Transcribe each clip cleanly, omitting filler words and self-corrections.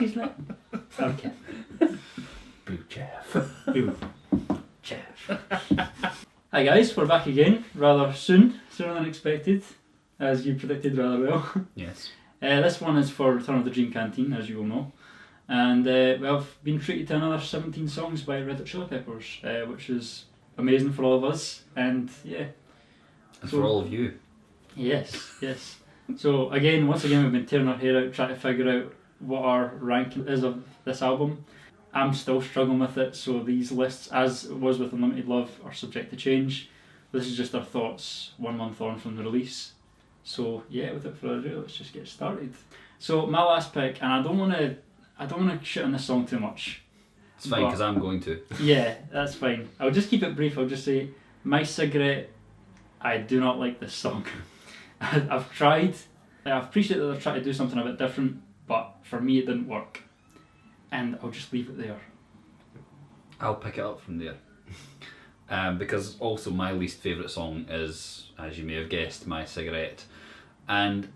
She's like, okay. Boo Jeff. Boo. Jeff. Hi guys, we're back again, rather sooner than expected, as you predicted rather well. Yes. This one is for Return of the Dream Canteen, as you will know. And we have been treated to another 17 songs by Red Hot Chili Peppers, which is amazing for all of us, and yeah. And for all of you. Yes. So once again, we've been tearing our hair out trying to figure out what our ranking is of this album. I'm still struggling with it, so these lists, as it was with Unlimited Love, are subject to change. This is just our thoughts 1 month on from the release. So yeah, without further ado, let's just get started. So my last pick, and I don't want to shit on this song too much. It's fine, because I'm going to. Yeah, that's fine. I'll just keep it brief. I'll just say, My Cigarette, I do not like this song. I've tried. I appreciate that they're trying to do something a bit different, but for me it didn't work. And I'll just leave it there. I'll pick it up from there. Because also my least favourite song is, as you may have guessed, My Cigarette. And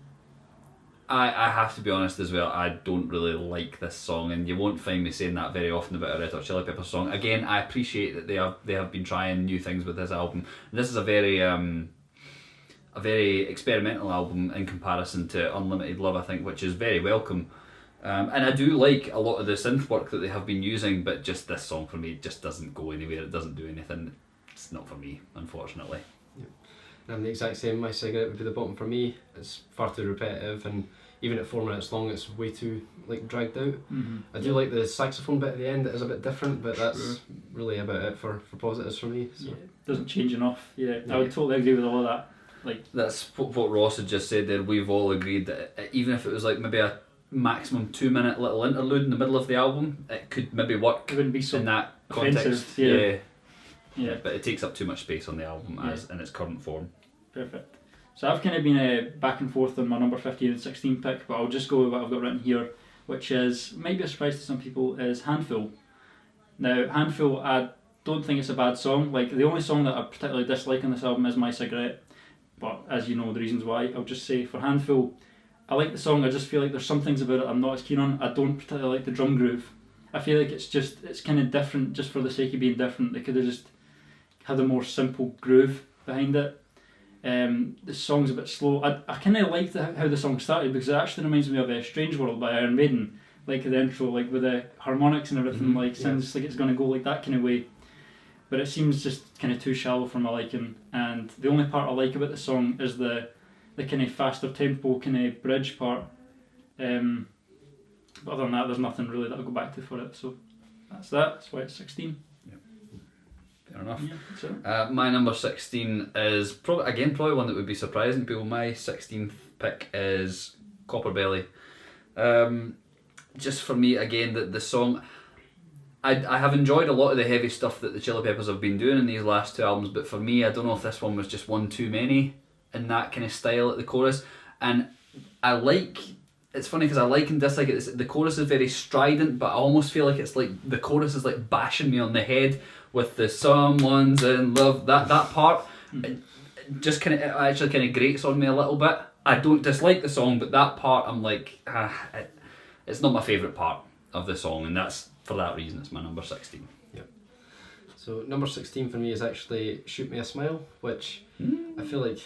I have to be honest as well, I don't really like this song, and you won't find me saying that very often about a Red Hot Chili Peppers song. Again, I appreciate that they have been trying new things with this album. And this is a very experimental album in comparison to Unlimited Love, I think, which is very welcome. And I do like a lot of the synth work that they have been using, but just this song for me just doesn't go anywhere. It doesn't do anything. It's not for me, unfortunately. Yeah. I'm the exact same. My Cigarette would be the bottom for me. It's far too repetitive, and even at 4 minutes long, it's way too dragged out. Mm-hmm. I do like the saxophone bit at the end. It is a bit different, but that's really about it for positives for me. So. Yeah, it doesn't change enough. Yeah, I would totally agree with all of that. That's what Ross had just said there. We've all agreed that even if it was maybe a maximum 2 minute little interlude in the middle of the album, it could maybe work. It wouldn't be so in that context. Offensive, yeah, but it takes up too much space on the album as in its current form. Perfect. So I've kind of been back and forth on my number 15 and 16 pick, but I'll just go with what I've got written here, which is maybe a surprise to some people, is Handful. Now, Handful, I don't think it's a bad song. The only song that I particularly dislike on this album is My Cigarette, but as you know the reasons why, I'll just say for Handful, I like the song. I just feel like there's some things about it I'm not as keen on. I don't particularly like the drum groove. I feel like it's kind of different just for the sake of being different. They could have just had a more simple groove behind it. The song's a bit slow. I kind of liked how the song started, because it actually reminds me of Strange World by Iron Maiden, the intro, with the harmonics and everything, sounds like it's going to go that kind of way. But it seems just kind of too shallow for my liking. And the only part I like about the song is the kind of faster tempo kind of bridge part. But other than that, there's nothing really that I'll go back to for it. So that's that. That's why it's 16. Fair enough. Yeah, my number 16 is probably one that would be surprising to people. My 16th pick is Copper Belly. Just for me, again, the song, I have enjoyed a lot of the heavy stuff that the Chili Peppers have been doing in these last two albums, but for me, I don't know if this one was just one too many in that kind of style at the chorus. And it's funny because I like and dislike it. The chorus is very strident, but I almost feel like it's the chorus is bashing me on the head with the someone's in love, that part. It just kind of actually kind of grates on me a little bit. I don't dislike the song, but that part I'm it's not my favourite part of the song, and that's for that reason it's my number 16. Yep. So number 16 for me is actually Shoot Me a Smile, which I feel like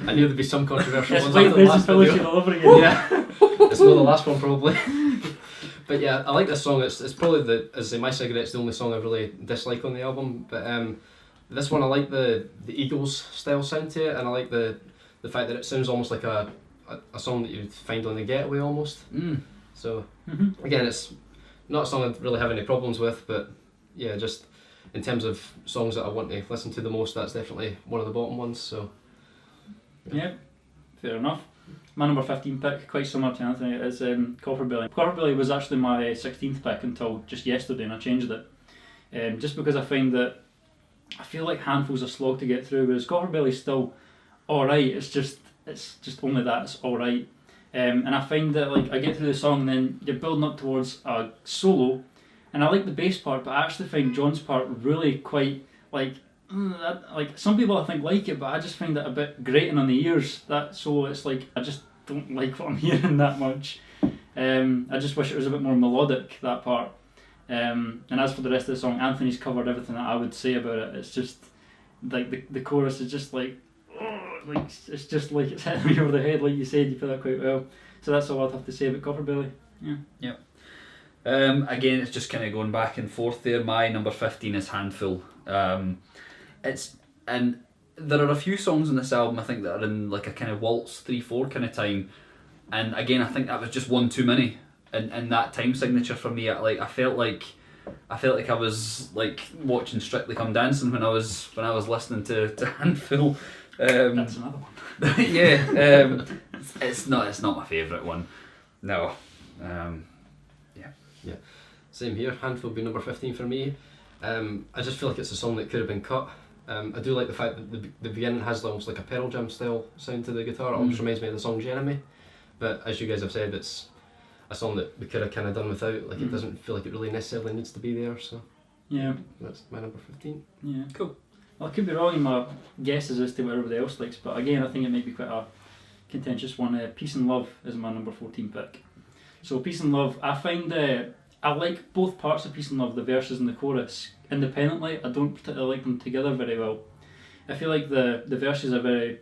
I knew there'd be some controversial ones after the last video. all over again. Yeah, it's not the last one probably. But yeah, I like this song. It's probably as I say, My Cigarette's the only song I really dislike on the album. But this one I like the Eagles style sound to it, and I like the fact that it sounds almost like a song that you'd find on The Getaway almost. So again, it's not a song I really have any problems with, but yeah, just in terms of songs that I want to listen to the most, that's definitely one of the bottom ones. So yeah, fair enough. My number 15 pick, quite similar to Anthony, is Copper Belly. Copper Belly was actually my 16th pick until just yesterday, and I changed it. Just because I find that I feel like Handful's a slog to get through, whereas Copper Belly's still alright. It's just only that, it's alright. And I find that I get through the song and then you're building up towards a solo, and I like the bass part, but I actually find John's part really quite some people I think like it, but I just find it a bit grating on the ears. That solo, it's I just don't like what I'm hearing that much. I just wish it was a bit more melodic, that part. And as for the rest of the song, Anthony's covered everything that I would say about it. It's just like the chorus is just like it's just like it's hitting me over the head, like you said. You put that quite well. So that's all I'd have to say about Coverbelly. Yeah. Yep. Again, it's just kind of going back and forth there. My number 15 is Handful. And there are a few songs in this album I think that are in like a kind of waltz 3/4 kind of time, and again I think that was just one too many. And that time signature for me, I felt like I was like watching Strictly Come Dancing when I was listening to Handful. That's another one. Yeah, it's not my favourite one. No. Yeah, same here. Handful would be number 15 for me. I just feel like it's a song that could have been cut. I do like the fact that the beginning has almost like a Pearl Jam style sound to the guitar. It almost reminds me of the song Jeremy. But as you guys have said, it's a song that we could have kind of done without. Like it doesn't feel like it really necessarily needs to be there. So yeah, that's my number 15. Yeah, cool. Well, I could be wrong in my guesses as to what everybody else likes, but again, I think it might be quite a contentious one. Peace and Love is my number 14 pick. So Peace and Love, I find I like both parts of Peace and Love, the verses and the chorus, independently. I don't particularly like them together very well. I feel like the verses are very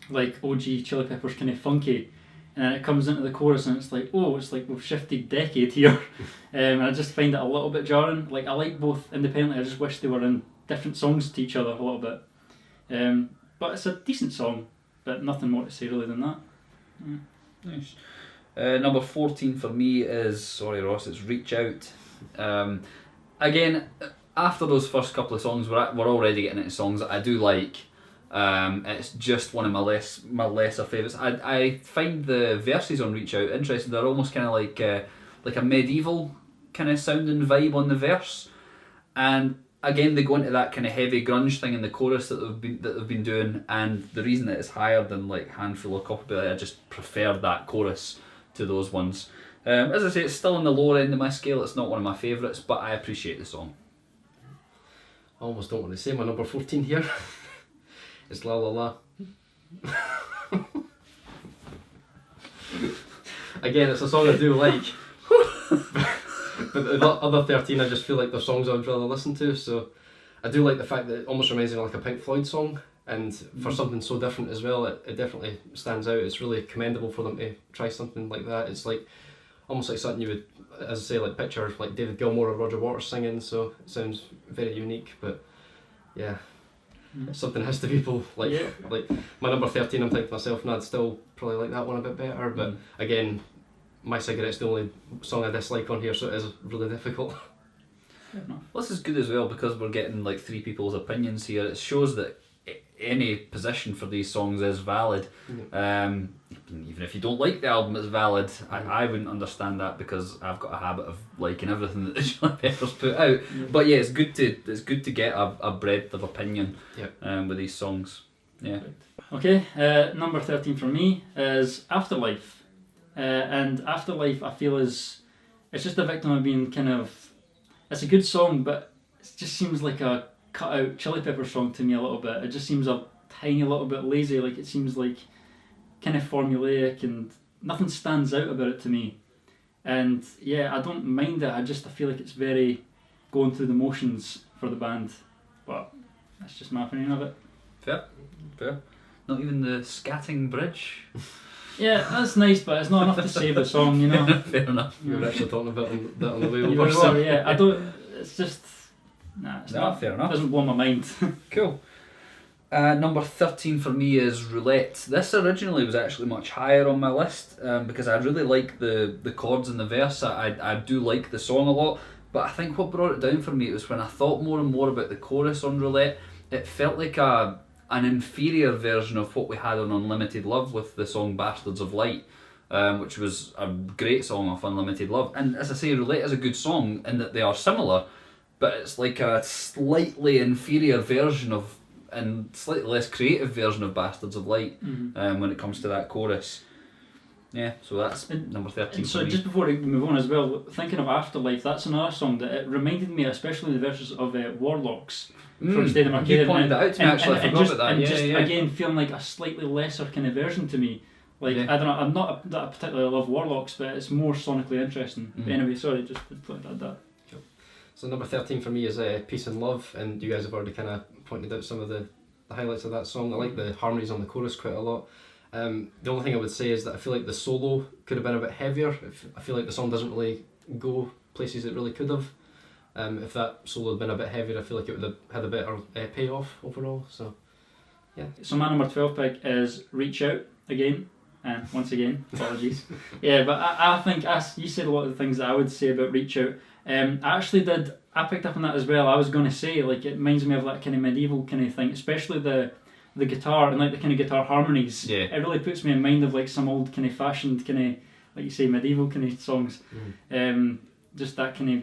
like OG Chili Peppers kind of funky, and then it comes into the chorus and it's like, oh, it's like we've shifted decade here. And I just find it a little bit jarring. Like I like both independently, I just wish they were in different songs to each other a little bit. But it's a decent song, but nothing more to say really than that. Yeah. Nice. Number 14 for me is, sorry Ross, it's Reach Out. Again, after those first couple of songs, we're already getting into songs that I do like. It's just one of my lesser favourites. I find the verses on Reach Out interesting. They're almost kind of like a medieval kind of sounding vibe on the verse, and again they go into that kind of heavy grunge thing in the chorus that they've been doing. And the reason that it's higher than like Handful or Cockapelli, I just prefer that chorus to those ones. As I say, it's still on the lower end of my scale. It's not one of my favourites, but I appreciate the song. I almost don't want to say my number 14 here. It's La La La. Again, it's a song I do like. But the other 13, I just feel like they're songs I would rather listen to. So I do like the fact that it almost reminds me of like a Pink Floyd song. And for something so different as well, it definitely stands out. It's really commendable for them to try something like that. It's like almost like something you would, as I say, like picture like David Gilmour or Roger Waters singing. So it sounds very unique. But yeah, something has to be both. Like my number 13, I'm thinking to myself, no, I'd still probably like that one a bit better. But again, My Cigarette's the only song I dislike on here, so it is really difficult. Well, this is good as well because we're getting like three people's opinions here. It shows that any position for these songs is valid. Even if you don't like the album, it's valid. I wouldn't understand that because I've got a habit of liking everything that the Chili Peppers put out. But yeah, it's good to get a breadth of opinion with these songs. Yeah. Okay, number 13 for me is Afterlife. And Afterlife, I feel it's just a victim of being kind of... It's a good song, but it just seems like a cut out Chili Pepper song to me a little bit. It just seems a tiny little bit lazy. Like it seems like kind of formulaic and nothing stands out about it to me. And yeah, I don't mind it. I feel like it's very going through the motions for the band. But that's just my opinion of it. Fair. Not even the scatting bridge. Yeah, that's nice, but it's not enough to save the song, you know. Fair enough. We were actually talking about that on the way You over. were, yeah, I don't. It's just. Nah, it's not. Fair enough. It doesn't blow my mind. Cool. Number 13 for me is Roulette. This originally was actually much higher on my list because I really like the chords in the verse. I do like the song a lot, but I think what brought it down for me was when I thought more and more about the chorus on Roulette. It felt like an inferior version of what we had on Unlimited Love with the song Bastards of Light, which was a great song off Unlimited Love. And as I say, Roulette is a good song in that they are similar, but it's like a slightly inferior version of, and slightly less creative version of Bastards of Light when it comes to that chorus. Yeah, so that's number 13 So for me. just before we move on as well, thinking of Afterlife, that's another song that it reminded me, especially the verses of Warlocks from State of Arcadia. You pointed that out to me, actually, I forgot about that. Again, feeling like a slightly lesser kind of version to me Like, Yeah. I don't know, I'm not that I particularly love Warlocks, but it's more sonically interesting. But Mhm. anyway, sorry, just to add that. So number 13 for me is Peace and Love, and you guys have already kind of pointed out some of the highlights of that song. I like the harmonies on the chorus quite a lot. The only thing I would say is that I feel like the solo could have been a bit heavier. I feel like the song doesn't really go places it really could have. If that solo had been a bit heavier, I feel like it would have had a better payoff overall. So, yeah. So my number 12 pick is Reach Out again. And once again, apologies. Yeah, but I think you said a lot of the things that I would say about Reach Out. I picked up on that as well. I was going to say, like, it reminds me of that kind of medieval kind of thing, especially the guitar and like the kind of guitar harmonies. Yeah. It really puts me in mind of like some old kind of fashioned kind of, like you say, medieval kind of songs. Just that kind of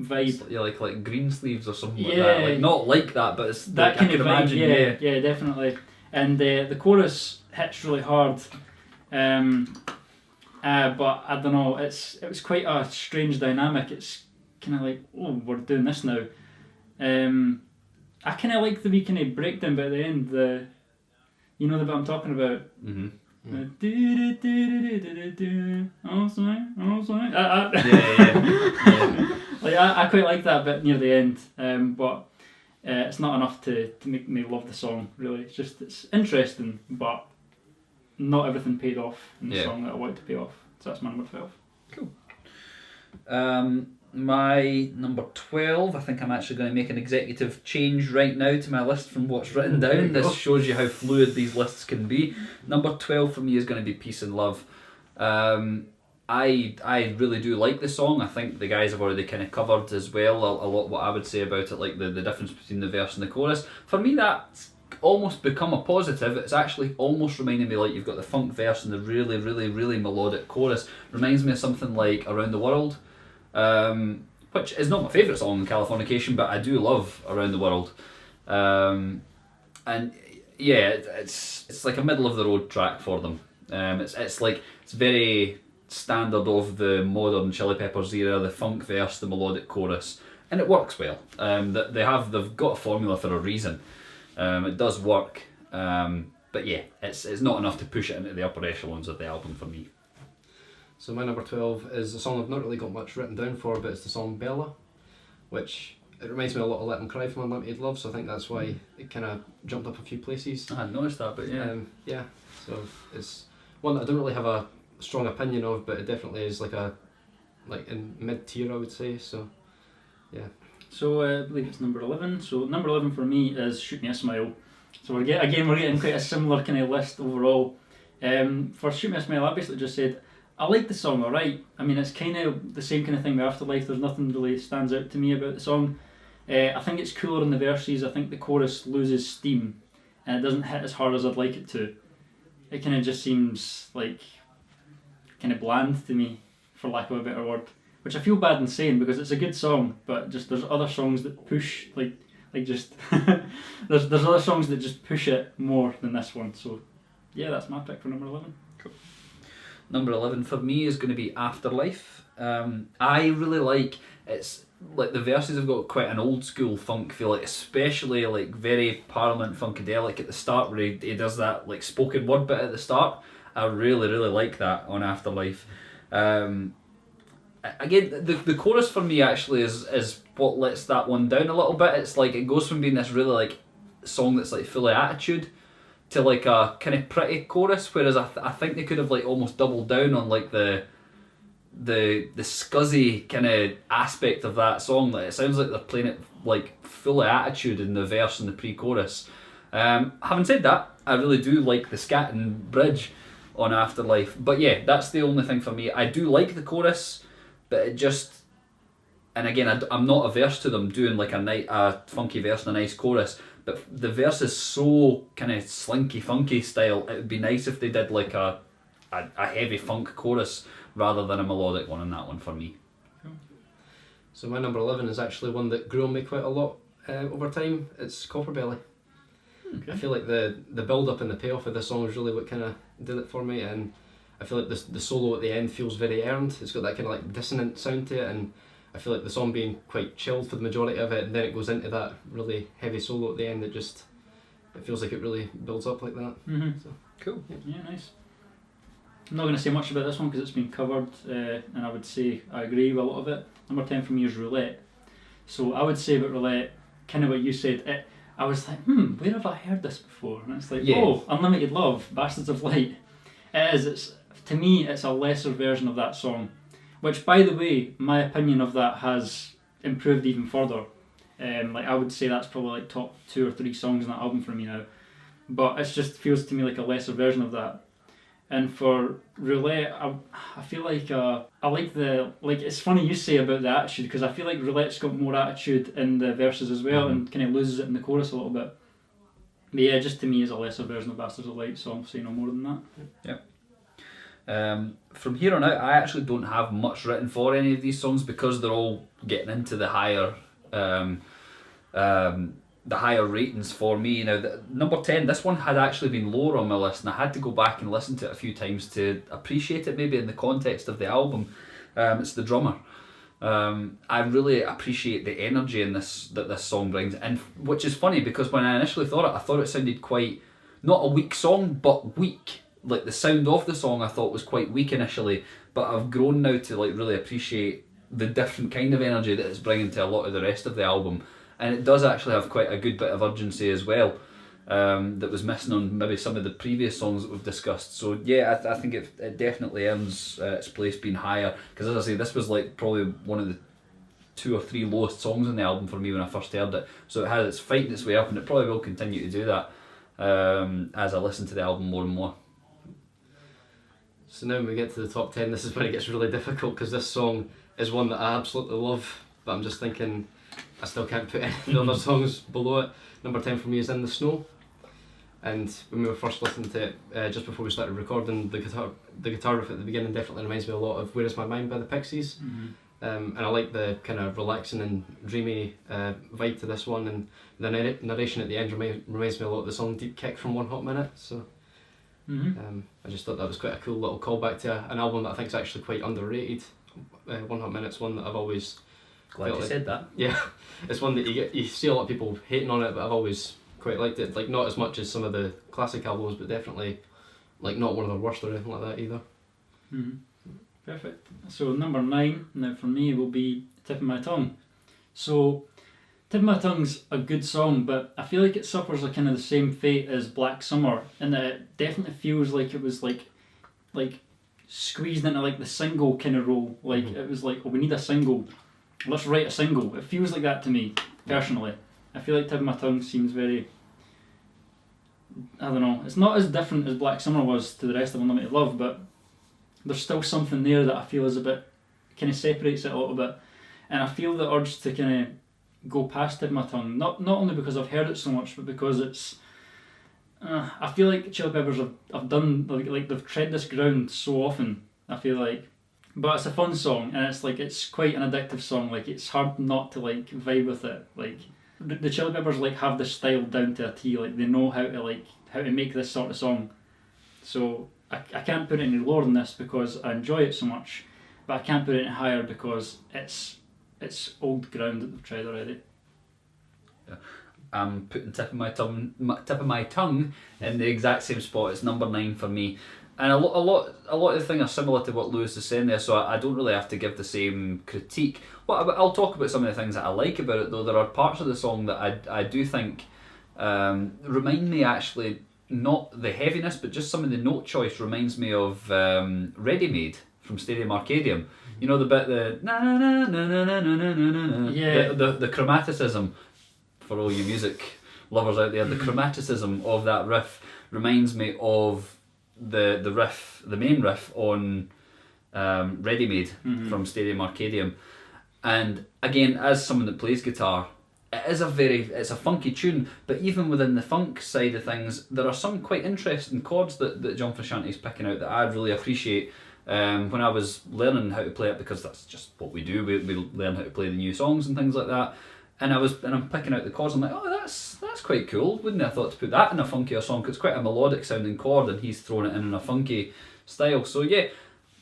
vibe. Yeah, like green sleeves or something like Yeah. that. Like not like that, but it's That like, kind I of can vibe, imagine. yeah, definitely. And the chorus hits really hard, but I don't know. It was quite a strange dynamic. It's kind of like, oh, we're doing this now. I kind of like the wee kind of breakdown bit at the end. You know the bit I'm talking about. Mm-hmm. Oh sorry. Yeah. Like I quite like that bit near the end, but it's not enough to make me love the song. Really, it's interesting, but not everything paid off in the song that I want to pay off. So that's my number 12. Cool. My number 12, I think I'm actually going to make an executive change right now to my list from what's written down. This shows you how fluid these lists can be. Number 12 for me is going to be Peace and Love. I really do like the song. I think the guys have already kind of covered as well a lot what I would say about it, like the difference between the verse and the chorus. For me, that's almost become a positive. It's actually almost reminding me like you've got the funk verse and the really, really, really melodic chorus. Reminds me of something like Around the World. Which is not my favourite song in Californication, but I do love Around the World. And yeah, it's like a middle of the road track for them. It's very standard of the modern Chili Peppers era, the funk verse, the melodic chorus, and it works well. They've got a formula for a reason. It does work, but yeah, it's not enough to push it into the upper echelons of the album for me. So my number 12 is a song I've not really got much written down for, but it's the song Bella, which it reminds me a lot of Let 'Em Cry from Unlimited Love, so I think that's why it kind of jumped up a few places. I hadn't noticed that, but yeah. Yeah, so it's one that I don't really have a strong opinion of, but it definitely is like in mid-tier, I would say, so yeah. So I believe it's number 11. So number 11 for me is Shoot Me a Smile. So we're getting quite a similar kind of list overall. For Shoot Me a Smile, I basically just said, I like the song alright. I mean, it's kind of the same kind of thing with Afterlife. There's nothing really stands out to me about the song. I think it's cooler in the verses. I think the chorus loses steam and it doesn't hit as hard as I'd like it to. It kind of just seems like kind of bland to me, for lack of a better word. Which I feel bad in saying because it's a good song, but just there's other songs that push there's other songs that just push it more than this one. So yeah, that's my pick for number 11. Cool. Number 11 for me is going to be Afterlife. I really like it's like the verses have got quite an old school funk feel, like especially like very Parliament Funkadelic at the start where he does that like spoken word bit at the start. I really like that on Afterlife. Again, the chorus for me actually is what lets that one down a little bit. It's like it goes from being this really like song that's like full of attitude to like a kind of pretty chorus, whereas I think they could have like almost doubled down on like the scuzzy kind of aspect of that song. Like it sounds like they're playing it like full of attitude in the verse and the pre-chorus. Having said that, I really do like the scatting bridge on Afterlife, but yeah, that's the only thing for me. I do like the chorus, but it just, and again, I'm not averse to them doing like a funky verse and a nice chorus, but the verse is so kind of slinky funky style. It would be nice if they did like a heavy funk chorus rather than a melodic one in that one for me. So my number 11 is actually one that grew on me quite a lot over time. It's Copper Belly. Okay. I feel like the build up and the payoff of the song is really what kind of did it for me, and I feel like the solo at the end feels very earned. It's got that kind of like dissonant sound to it, and I feel like the song being quite chilled for the majority of it, and then it goes into that really heavy solo at the end. It feels like it really builds up like that. Mm-hmm. So, cool. Yeah, nice. I'm not going to say much about this one because it's been covered, and I would say I agree with a lot of it. Number 10 for me is Roulette. So I would say about Roulette, kind of what you said. I was like, where have I heard this before? And it's like, oh, Unlimited Love, Bastards of Light. It is. To me, it's a lesser version of that song, which, by the way, my opinion of that has improved even further. I would say that's probably like top 2 or 3 songs in that album for me now. But it just feels to me like a lesser version of that. And for Roulette, I feel like I like it's funny you say about the attitude, because I feel like Roulette's got more attitude in the verses as well, and kind of loses it in the chorus a little bit. But yeah, just to me is a lesser version of Bastards of Light, so I'll say no more than that. Yeah. From here on out, I actually don't have much written for any of these songs because they're all getting into the higher ratings for me. Now, number 10, this one had actually been lower on my list, and I had to go back and listen to it a few times to appreciate it, maybe in the context of the album. It's The Drummer. I really appreciate the energy in that this song brings, and which is funny because when I initially thought it, I thought it sounded quite, not a weak song, but weak. Like the sound of the song I thought was quite weak initially, but I've grown now to like really appreciate the different kind of energy that it's bringing to a lot of the rest of the album. And it does actually have quite a good bit of urgency as well, that was missing on maybe some of the previous songs that we've discussed. So yeah, I think it definitely earns its place being higher, because as I say, this was like probably one of the 2 or 3 lowest songs on the album for me when I first heard it. So it's fighting its way up, and it probably will continue to do that as I listen to the album more and more. So now when we get to the top 10, this is when it gets really difficult, because this song is one that I absolutely love, but I'm just thinking I still can't put any of the other songs below it. Number 10 for me is In the Snow. And when we were first listening to it, just before we started recording, the guitar riff at the beginning definitely reminds me a lot of Where Is My Mind by the Pixies. Mm-hmm. And I like the kind of relaxing and dreamy vibe to this one, and the narration at the end reminds me a lot of the song Deep Kick from One Hot Minute. So I just thought that was quite a cool little callback to an album that I think is actually quite underrated. One Hot Minute's one that I've always... Glad you said that. Yeah, it's one that you see a lot of people hating on it, but I've always quite liked it. Like, not as much as some of the classic albums, but definitely like not one of the worst or anything like that either. Perfect. So number 9 now for me will be Tip of My Tongue. So Tip of My Tongue's a good song, but I feel like it suffers a kind of the same fate as Black Summer, in that it definitely feels like it was like squeezed into like the single kind of role. Like it was like, oh, we need a single, let's write a single. It feels like that to me personally. I feel like Tip of My Tongue seems very, I don't know, it's not as different as Black Summer was to the rest of Unlimited Love, but there's still something there that I feel is a bit, kind of separates it a little bit. And I feel the urge to kind of go past Tip of My Tongue, not only because I've heard it so much, but because it's, I feel like Chili Peppers have done, like they've tread this ground so often, I feel like. But it's a fun song, and it's quite an addictive song. Like, it's hard not to like vibe with it. Like, the Chili Peppers like have this style down to a T. Like, they know how to make this sort of song. So I can't put it any lower than this because I enjoy it so much, but I can't put it any higher because it's old ground that they've tread already. Yeah. I'm putting Tip of My Tongue in the exact same spot. It's number 9 for me. And a lot of the things are similar to what Lewis is saying there, so I don't really have to give the same critique. Well, I'll talk about some of the things that I like about it, though. There are parts of the song that I do think remind me, actually, not the heaviness, but just some of the note choice reminds me of Ready Made from Stadium Arcadium. You know, the bit, the na na na na na na na na na, yeah, the chromaticism, for all you music lovers out there, the chromaticism of that riff reminds me of the riff, the main riff on Ready Made from Stadium Arcadium. And again, as someone that plays guitar, it's a funky tune, but even within the funk side of things, there are some quite interesting chords that John Frusciante is picking out that I really appreciate. When I was learning how to play it, because that's just what we do, we learn how to play the new songs and things like that. And I'm picking out the chords. I'm like, oh, that's quite cool. Wouldn't have thought to put that in a funkier song? Because it's quite a melodic sounding chord, and he's thrown it in a funky style. So yeah,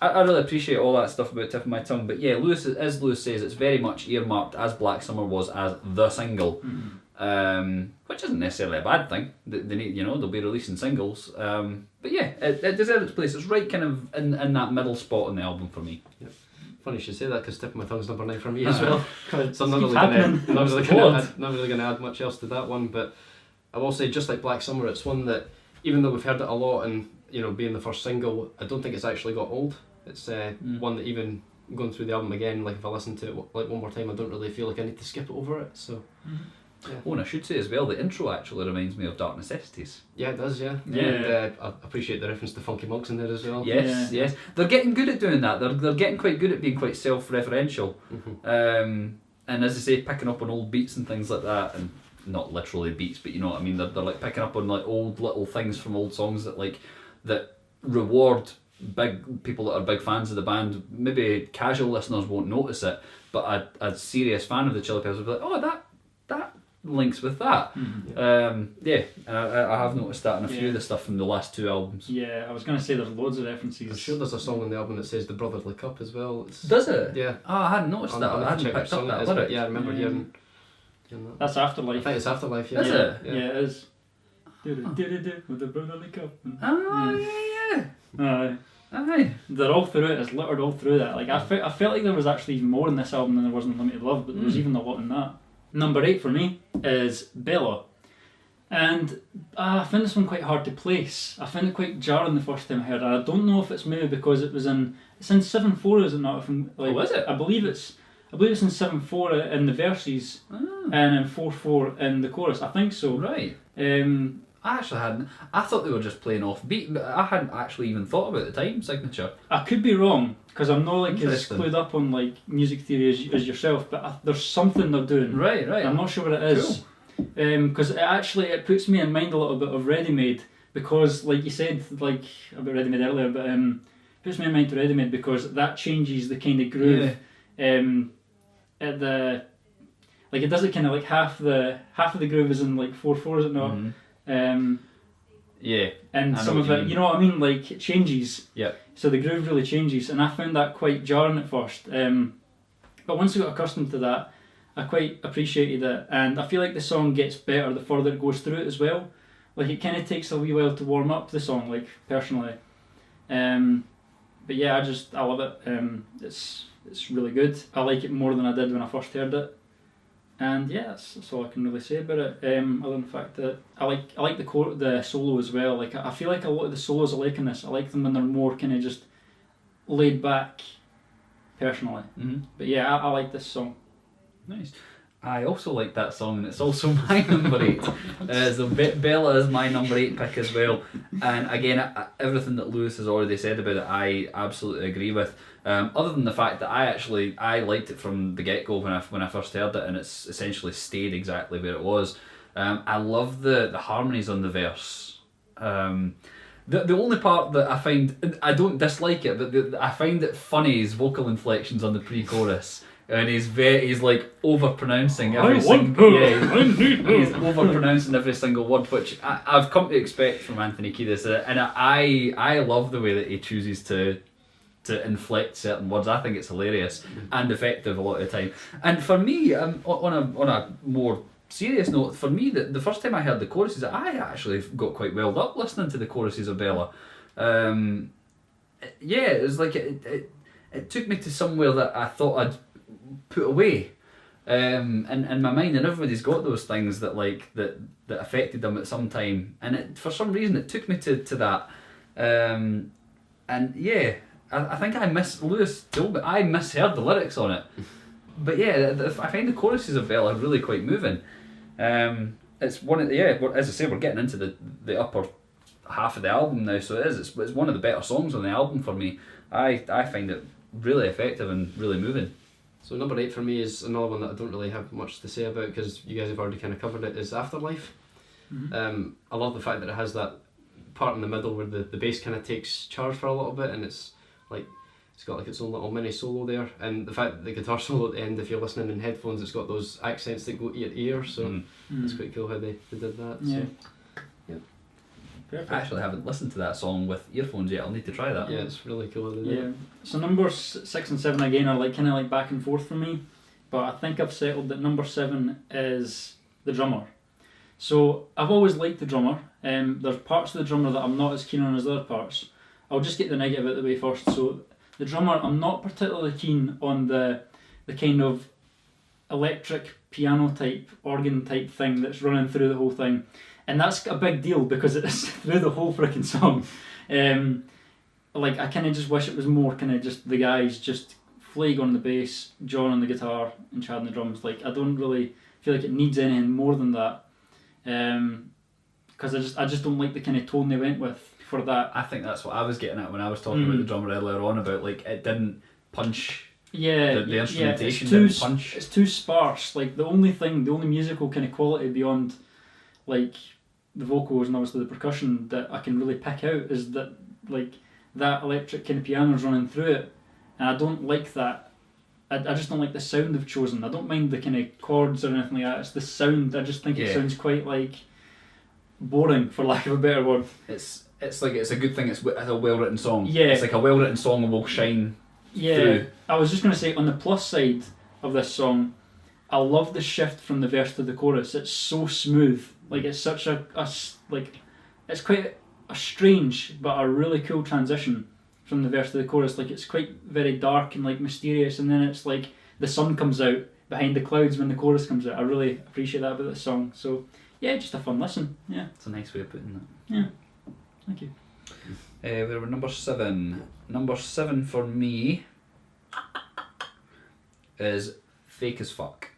I really appreciate all that stuff about Tip of My Tongue. But yeah, as Lewis says, it's very much earmarked, as Black Summer was, as the single. which isn't necessarily a bad thing. They need, they'll be releasing singles. But yeah, it deserves its place. It's right kind of in that middle spot on the album for me. Yep. Funny you should say that, because Tip of My Tongue's number 9 for me as well. So I'm not Keeps not really going to add much else to that one, but I will say, just like Black Summer, it's one that, even though we've heard it a lot and being the first single, I don't think it's actually got old. It's one that, even going through the album again, like if I listen to it like one more time, I don't really feel like I need to skip it over it. So. Yeah. Oh, and I should say as well, the intro actually reminds me of Dark Necessities. Yeah, it does, yeah. Yeah. And I appreciate the reference to Funky Monks in there as well. Yes. They're getting good at doing that. They're getting quite good at being quite self-referential. And as I say, picking up on old beats and things like that, and not literally beats, but you know what I mean. They're like picking up on like old little things from old songs that reward big people that are big fans of the band. Maybe casual listeners won't notice it, but a serious fan of the Chili Peppers will be like, oh, that links with that. And I have noticed that in a few of the stuff from the last 2 albums. Yeah, I was going to say there's loads of references. I'm sure there's a song on the album that says The Brotherly Cup as well. Does it? Yeah. Oh, I hadn't noticed that. I hadn't picked up that lyric. Yeah, I remember hearing that. That's Afterlife. I think it's Afterlife, yeah. Is it? Yeah, it is. With the brotherly cup. Oh, yeah. Aye. They're all through it. It's littered all through that. Like I felt like there was actually even more in this album than there was in Limited Love, but there was even a lot in that. Number 8 for me is Bella, and I found this one quite hard to place. I found it quite jarring the first time I heard it. I don't know if it's maybe because it's in 7/4, is it not? Is it? I believe it's in 7/4 in the verses and in 4/4 in the chorus. I think so. Right. I actually hadn't. I thought they were just playing off beat, but I hadn't actually even thought about the time signature. I could be wrong, because I'm not like as clued up on like music theory as yourself, but there's something they're doing. Right. I'm not sure what it is. Because it puts me in mind a little bit of Ready Made, because like you said like about Ready Made earlier, but puts me in mind to Ready Made because that changes the kind of groove. At the like it does it kind of like half of the groove is in like 4/4, is it not? Yeah. And some of it, you know what I mean, like it changes. Yeah. So the groove really changes, and I found that quite jarring at first. But once I got accustomed to that, I quite appreciated it, and I feel like the song gets better the further it goes through it as well. Like it kind of takes a wee while to warm up the song, like personally. But yeah, I love it. It's really good. I like it more than I did when I first heard it. And yeah, that's all I can really say about it. Other than the fact that I like the solo as well. Like I feel like a lot of the solos I like in this, I like them when they're more kind of just laid back, personally. But yeah, I like this song. Nice. I also like that song, and it's also my number 8. So Bella is my number 8 pick as well. And again, everything that Lewis has already said about it, I absolutely agree with. Other than the fact that I liked it from the get-go when I first heard it, and it's essentially stayed exactly where it was. I love the harmonies on the verse. The only part that I don't dislike it, but I find it funny is vocal inflections on the pre-chorus. And he's like over-pronouncing every single... he's over-pronouncing every single word, which I've come to expect from Anthony Kiedis, and I love the way that he chooses to inflect certain words. I think it's hilarious and effective a lot of the time. And for me, on a more serious note, for me, the first time I heard the choruses, I actually got quite welled up listening to the choruses of Bella. It was like it took me to somewhere that I thought I'd put away in my mind, and everybody's got those things that affected them at some time, and for some reason it took me to that, and yeah, I think Lewis told me I misheard the lyrics on it, but yeah, I find the choruses of Bella really quite moving. It's one of as I say, we're getting into the upper half of the album now, so it's one of the better songs on the album for me. I find it really effective and really moving. So number 8 for me is another one that I don't really have much to say about, because you guys have already kind of covered it, is Afterlife. I love the fact that it has that part in the middle where the bass kind of takes charge for a little bit, and it's got like its own little mini solo there, and the fact that the guitar solo at the end, if you're listening in headphones, it's got those accents that go ear to ear, so it's quite cool how they did that. Yeah. So, yeah. Perfect. I actually haven't listened to that song with earphones yet. I'll need to try that. Yeah, it's really cool how they did it. So numbers 6 and 7 again are kind of back and forth for me, but I think I've settled that number 7 is the drummer. So I've always liked the drummer. There's parts of the drummer that I'm not as keen on as other parts. I'll just get the negative out of the way first. So the drummer, I'm not particularly keen on the kind of electric piano type, organ type thing that's running through the whole thing. And that's a big deal because it's through the whole freaking song. Like, I kind of just wish it was more kind of just the guys, just Flake on the bass, John on the guitar, and Chad on the drums. Like, I don't really feel like it needs anything more than that. Because I just don't like the kind of tone they went with for that. I think that's what I was getting at when I was talking about the drummer earlier on, about like it didn't punch. Yeah, the instrumentation yeah, didn't punch. It's too sparse. Like, the only musical kind of quality beyond like the vocals and obviously the percussion that I can really pick out is that like that electric kind of piano's running through it, and I don't like that. I just don't like the sound they've chosen. I don't mind the kind of chords or anything like that. It's the sound. I just think it sounds quite like boring, for lack of a better word. It's like it's a good thing. It's a well written song. Yeah, it's like a well written song will shine. Yeah, through. I was just gonna say, on the plus side of this song, I love the shift from the verse to the chorus. It's so smooth. Like, it's such it's quite a strange but a really cool transition from the verse to the chorus. Like, it's quite very dark and like mysterious, and then it's like the sun comes out behind the clouds when the chorus comes out. I really appreciate that about this song. So yeah, just a fun listen. Yeah, it's a nice way of putting that. Yeah, thank you. We were number 7. Number 7 for me is Fake as Fuck.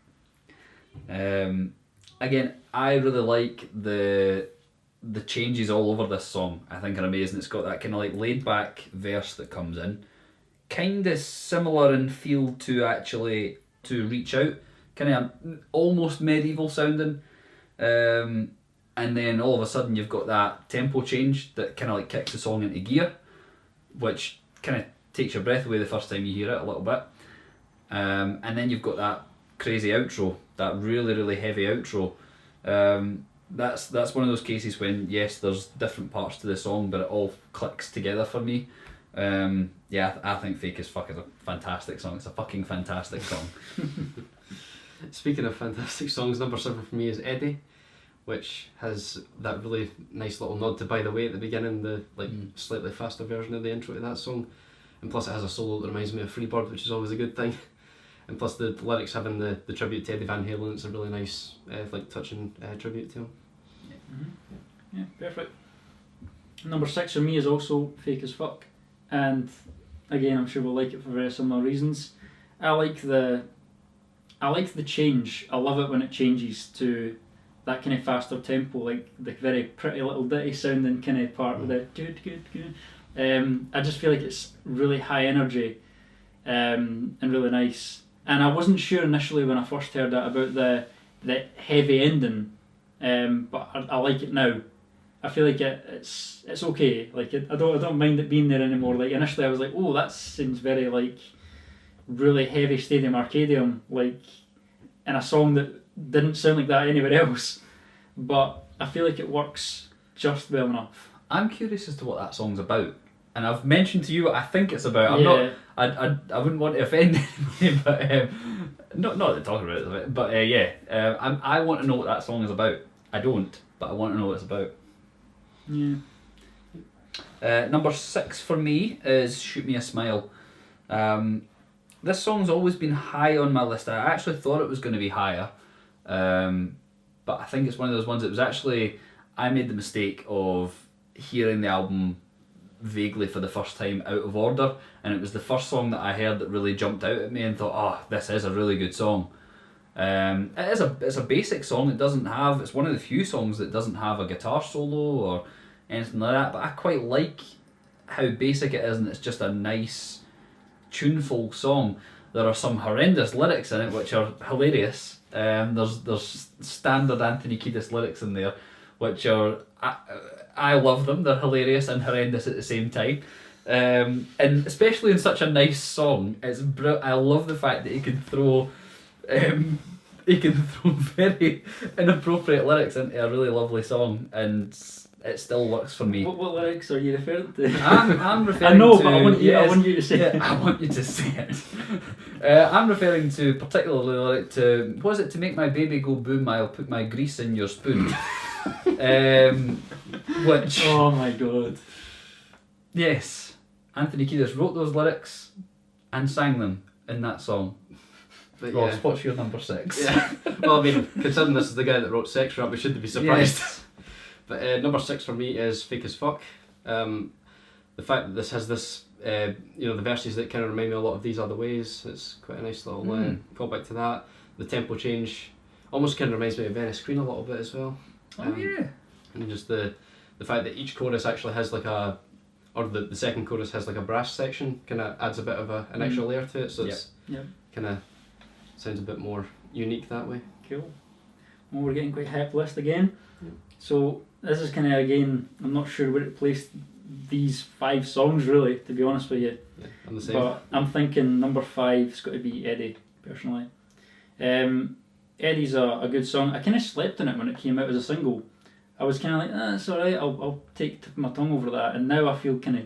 Again, I really like the changes all over this song. I think are amazing. It's got that kind of like laid back verse that comes in, kind of similar in feel to Reach Out, kind of almost medieval sounding, and then all of a sudden you've got that tempo change that kind of like kicks the song into gear, which kind of takes your breath away the first time you hear it a little bit, and then you've got that crazy outro, that really really heavy outro. That's one of those cases when, yes, there's different parts to the song, but it all clicks together for me. I think Fake as Fuck is a fantastic song. It's a fucking fantastic song. Speaking of fantastic songs, number 7 for me is Eddie, which has that really nice little nod to By the Way at the beginning, the slightly faster version of the intro to that song. And plus it has a solo that reminds me of Freebird, which is always a good thing. And plus the lyrics having the tribute to Eddie Van Halen, it's a really nice, touching tribute to him. Yeah, perfect. Number 6 for me is also Fake as Fuck, and again, I'm sure we'll like it for very similar reasons. I like the change. I love it when it changes to that kind of faster tempo, like the very pretty little ditty sounding kind of part with it. I just feel like it's really high energy, and really nice. And I wasn't sure initially when I first heard it about the heavy ending, but I like it now. I feel like it's okay. Like, I don't mind it being there anymore. Like, initially I was like, oh, that seems very like really heavy Stadium Arcadium, like in a song that didn't sound like that anywhere else. But I feel like it works just well enough. I'm curious as to what that song's about. And I've mentioned to you what I think it's about. I wouldn't want to offend anybody, but not to talk about it. But I want to know what that song is about. I don't, but I want to know what it's about. Yeah. Number 6 for me is Shoot Me a Smile. This song's always been high on my list. I actually thought it was going to be higher, but I think it's one of those ones that was actually, I made the mistake of hearing the album vaguely for the first time out of order, and it was the first song that I heard that really jumped out at me and thought, oh, this is a really good song. It's a basic song. It's one of the few songs that doesn't have a guitar solo or anything like that, but I quite like how basic it is, and it's just a nice tuneful song. There are some horrendous lyrics in it which are hilarious. There's standard Anthony Kiedis lyrics in there which are I love them. They're hilarious and horrendous at the same time, and especially in such a nice song. I love the fact that he can throw very inappropriate lyrics into a really lovely song, and it still works for me. What lyrics are you referring to? I'm referring I know, to, but I want you. yes, I want you to say. I want you to say it. I'm referring to particularly like to, was it to make my baby go boom? I'll put my grease in your spoon. Which, Oh my god. yes, Anthony Kiedis wrote those lyrics and sang them in that song. But Ross, yeah. what's your number 6? Yeah. Well, I mean, considering this is the guy that wrote Sex Rap, we shouldn't be surprised. Yes. But number 6 for me is Fake as Fuck. The fact that this has this, the verses that kind of remind me a lot of These Are the Ways. It's quite a nice little callback to that. The tempo change almost kind of reminds me of Venice Green a little bit as well. Oh yeah. And just the fact that each chorus actually has like a, or the second chorus has like a brass section, kind of adds a bit of an extra layer to it. So it's kind of sounds a bit more unique that way. Cool. Well, we're getting quite hip list again. Yeah. So this is kind of, again, I'm not sure where it placed these 5 songs really, to be honest with you. Yeah, I'm the same. But I'm thinking number 5's got to be Eddie, personally. Eddie's a good song. I kind of slept on it when it came out as a single. I was kind of like, it's alright, I'll take my tongue over that. And now I feel kind of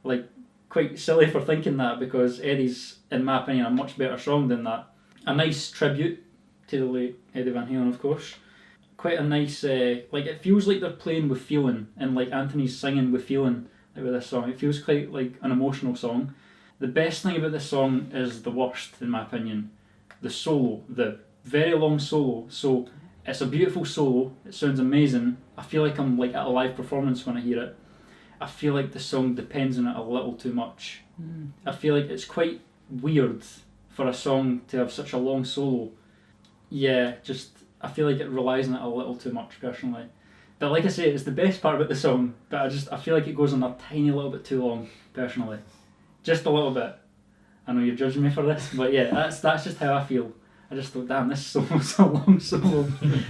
like quite silly for thinking that, because Eddie's, in my opinion, a much better song than that. A nice tribute to the late Eddie Van Halen, of course. Quite a nice, like it feels like they're playing with feeling, and like Anthony's singing with feeling with this song. It feels quite like an emotional song. The best thing about this song is the worst, in my opinion. The solo, the very long solo. So it's a beautiful solo, it sounds amazing. I feel like I'm like at a live performance when I hear it. I feel like the song depends on it a little too much. I feel like it's quite weird for a song to have such a long solo. Yeah, just I feel like it relies on it a little too much personally. But like I say, it's the best part about the song, but I feel like it goes on a tiny little bit too long, personally. Just a little bit. I know you're judging me for this, but yeah, that's just how I feel. I just thought, damn, this solo's a long solo.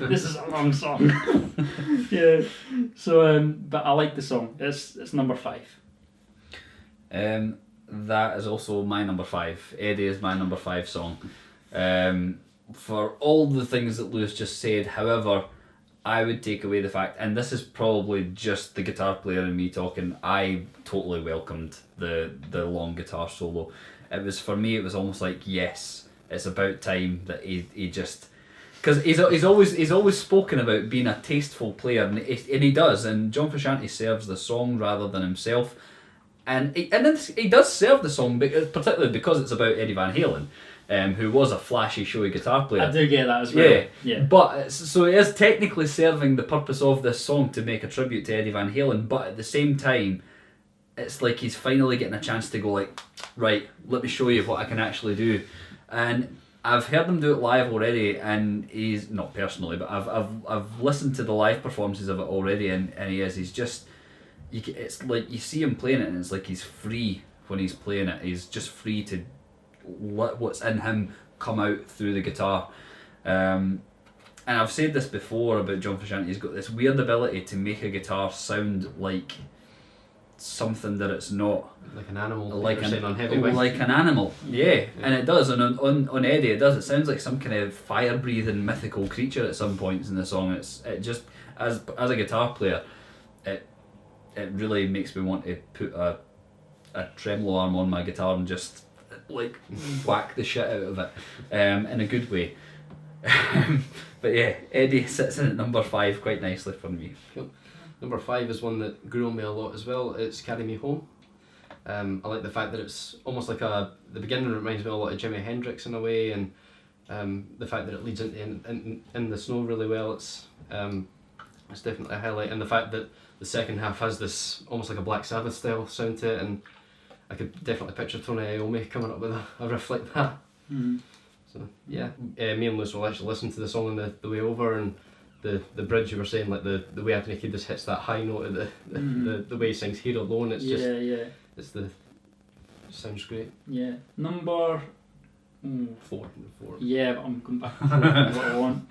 This is a long song. Yeah. So, but I like the song. It's number 5. That is also my number 5. Eddie is my number 5 song. For all the things that Lewis just said, however, I would take away the fact, and this is probably just the guitar player and me talking, I totally welcomed the long guitar solo. It was, for me, it was almost like, yes, it's about time that he just, because he's always spoken about being a tasteful player, and he does, and John Frusciante serves the song rather than himself, and he does serve the song, particularly because it's about Eddie Van Halen, who was a flashy, showy guitar player. I do get that as well. Yeah. But so it is technically serving the purpose of this song to make a tribute to Eddie Van Halen, but at the same time, it's like he's finally getting a chance to go like, right, let me show you what I can actually do. And I've heard him do it live already, and he's not personally, but I've listened to the live performances of it already, and he's just, it's like you see him playing it, and it's like he's free when he's playing it. He's just free to let what's in him come out through the guitar. And I've said this before about John Frusciante. He's got this weird ability to make a guitar sound like something that it's not. Like an animal, like on Heavyweight. Like an animal, yeah. And it does, and on Eddie it does. It sounds like some kind of fire-breathing mythical creature at some points in the song. It just, as a guitar player, it really makes me want to put a tremolo arm on my guitar and just like whack the shit out of it, in a good way. But yeah, Eddie sits in at number 5 quite nicely for me. Cool. Number 5 is one that grew on me a lot as well. It's Carry Me Home. I like the fact that it's almost like the beginning reminds me a lot of Jimi Hendrix in a way, and the fact that it leads into in the snow really well. It's definitely a highlight, and the fact that the second half has this almost like a Black Sabbath style sound to it, and I could definitely picture Tony Iommi coming up with a riff like that. Mm-hmm. So yeah, me and Lewis will actually listen to the song on the way over, and the bridge you were saying, like the way Anthony Kiedis hits that high note at the way he sings Here Alone, it's just it sounds great. Yeah. Number 4. Yeah, but I'm going back to what I want.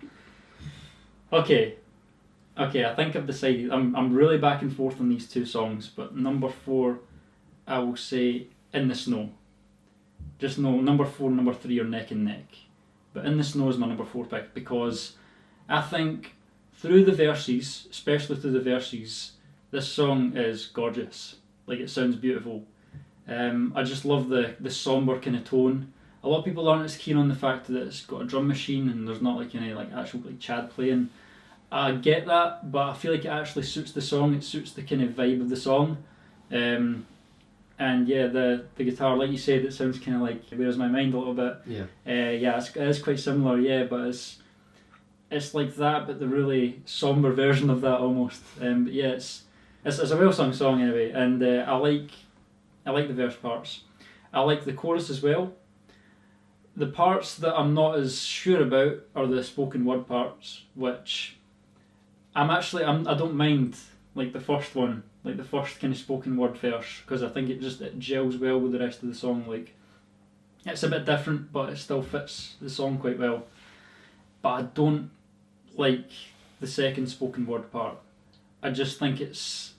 Okay, I think I've decided. I'm really back and forth on these 2 songs, but number 4, I will say In the Snow. Just know number 4 and number 3 are neck and neck, but In the Snow is my number 4 pick, because I think through the verses, especially through the verses, this song is gorgeous. Like, it sounds beautiful. I just love the somber kind of tone. A lot of people aren't as keen on the fact that it's got a drum machine and there's not like any like actual like Chad playing. I get that, but I feel like it actually suits the song. It suits the kind of vibe of the song. And yeah, the guitar, like you said, it sounds kind of like Where's My Mind a little bit. Yeah. Yeah, it is quite similar. Yeah, but it's like that, but the really somber version of that almost. But yeah, it's a well sung song anyway, and I like the verse parts. I like the chorus as well. The parts that I'm not as sure about are the spoken word parts, which I don't mind, like the first one, like the first kind of spoken word verse, because I think it gels well with the rest of the song. Like, it's a bit different, but it still fits the song quite well. But I don't like the second spoken word part. I just think it's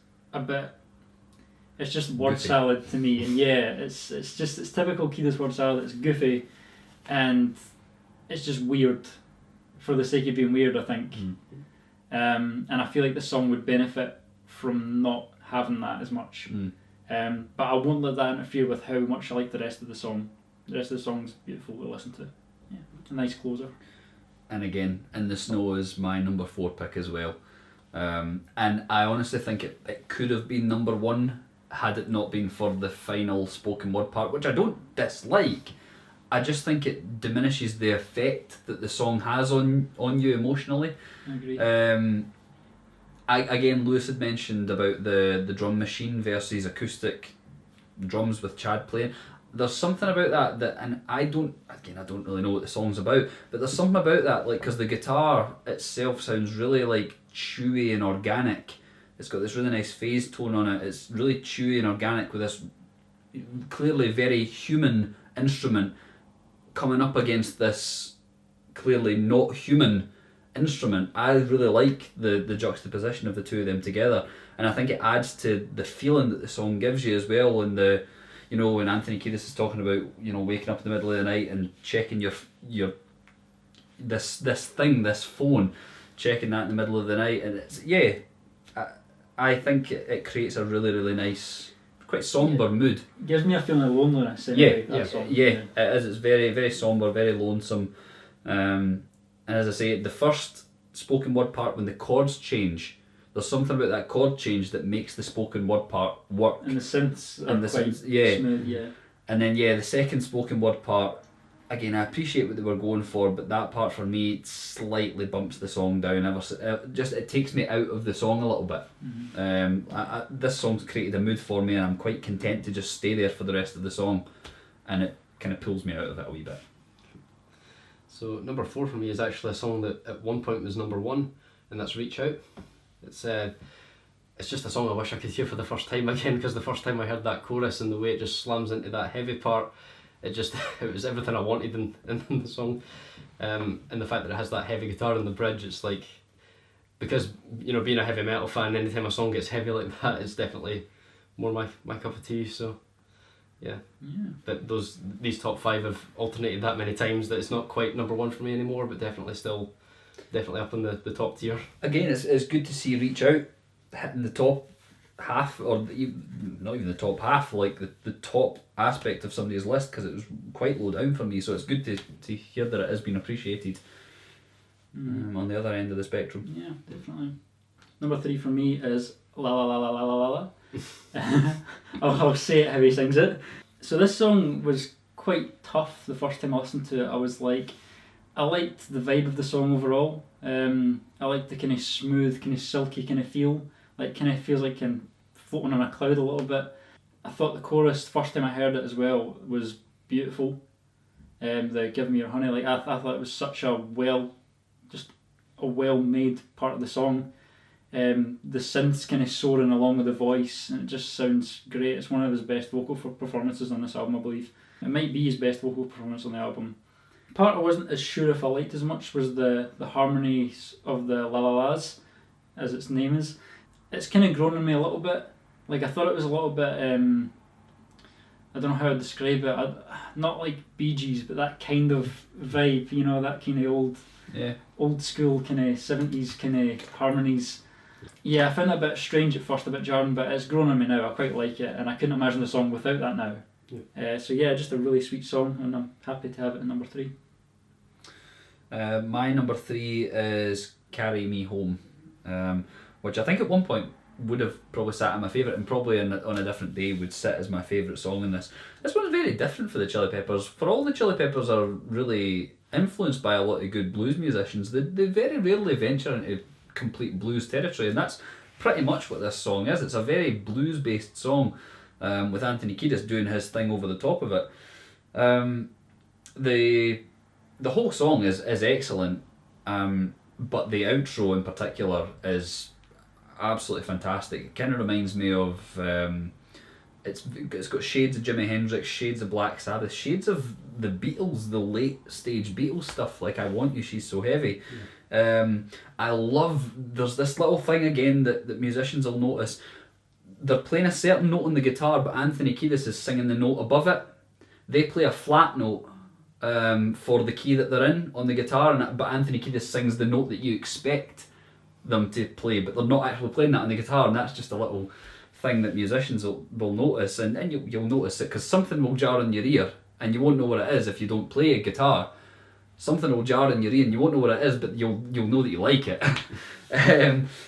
just word Goofy. salad to me, and yeah, it's typical Kiedis word salad. It's goofy, and it's just weird for the sake of being weird, I think. And I feel like the song would benefit from not having that as much. But I won't let that interfere with how much I like the rest of the song. The rest of the song's beautiful to listen to. Yeah, a nice closer. And again, In the Snow is my number 4 pick as well. And I honestly think it could have been number 1 had it not been for the final spoken word part, which I don't dislike. I just think it diminishes the effect that the song has on you emotionally. I agree. Again, Lewis had mentioned about the drum machine versus acoustic drums with Chad playing. There's something about that, and I don't really know what the song's about, but there's something about that, like, because the guitar itself sounds really like chewy and organic. It's got this really nice phase tone on it. It's really chewy and organic with this clearly very human instrument coming up against this clearly not human instrument. I really like the juxtaposition of the two of them together, and I think it adds to the feeling that the song gives you as well. And when Anthony Kiedis is talking about waking up in the middle of the night and checking your this phone, checking that in the middle of the night, and I think it creates a really, really nice, quite somber mood. Gives me a feeling of loneliness anyway, that song. It is. It's very, very somber, very lonesome. And as I say, the first spoken word part, when the chords change, there's something about that chord change that makes the spoken word part work. And the synths are And the quite synths, smooth, yeah. And then the second spoken word part, again, I appreciate what they were going for, but that part for me slightly bumps the song down. It takes me out of the song a little bit. Mm-hmm. This song's created a mood for me, and I'm quite content to just stay there for the rest of the song, and it kind of pulls me out of it a wee bit. So number 4 for me is actually a song that at one point was number 1, and that's Reach Out. It's just a song I wish I could hear for the first time again, because the first time I heard that chorus and the way it just slams into that heavy part, it was everything I wanted in the song. And the fact that it has that heavy guitar in the bridge, it's like, because being a heavy metal fan, anytime a song gets heavy like that, it's definitely more my cup of tea. So yeah. But these top 5 have alternated that many times that it's not quite number 1 for me anymore, but definitely up in the top tier. Again, it's good to see Reach Out hitting the top half, or not even the top half, like the top aspect of somebody's list, because it was quite low down for me, so it's good to hear that it has been appreciated on the other end of the spectrum. Yeah, definitely. Number 3 for me is La La La La La La La La. I'll say it how he sings it. So this song was quite tough the first time I listened to it. I liked the vibe of the song overall. I liked the kind of smooth, kind of silky kind of feel. Like, kind of feels like I'm floating on a cloud a little bit. I thought the chorus, the first time I heard it as well, was beautiful. The Give Me Your Honey, like I thought it was such a well-made part of the song. The synths kind of soaring along with the voice, and it just sounds great. It's one of his best vocal performances on this album, I believe. It might be his best vocal performance on the album. The part I wasn't as sure if I liked as much was the harmonies of the La La Las, as its name is. It's kind of grown on me a little bit. Like, I thought it was a little bit, I don't know how to describe it, not like Bee Gees, but that kind of vibe, that kind of old old school kind of 70s kind of harmonies. Yeah, I found that a bit strange at first, a bit jarring, but it's grown on me now. I quite like it, and I couldn't imagine the song without that now. So yeah, just a really sweet song, and I'm happy to have it at number 3. My number 3 is Carry Me Home, which I think at one point would have probably sat in my favourite, and probably on a different day would sit as my favourite song in this. This one's very different for the Chili Peppers. For all the Chili Peppers are really influenced by a lot of good blues musicians, they very rarely venture into complete blues territory, and that's pretty much what this song is. It's a very blues based song, with Anthony Kiedis doing his thing over the top of it. The whole song is excellent, but the outro in particular is absolutely fantastic. It kind of reminds me of it's got shades of Jimi Hendrix, shades of Black Sabbath, shades of the Beatles, the late stage Beatles stuff, like I Want You, She's So Heavy. I love, there's this little thing again that musicians will notice. They're playing a certain note on the guitar, but Anthony Kiedis is singing the note above it. They play a flat note for the key that they're in on the guitar, but Anthony Kiedis sings the note that you expect them to play, but they're not actually playing that on the guitar, and that's just a little thing that musicians will notice, and you'll notice it because something will jar in your ear, and you won't know what it is if you don't play a guitar. Something will jar in your ear, and you won't know what it is, but you'll know that you like it.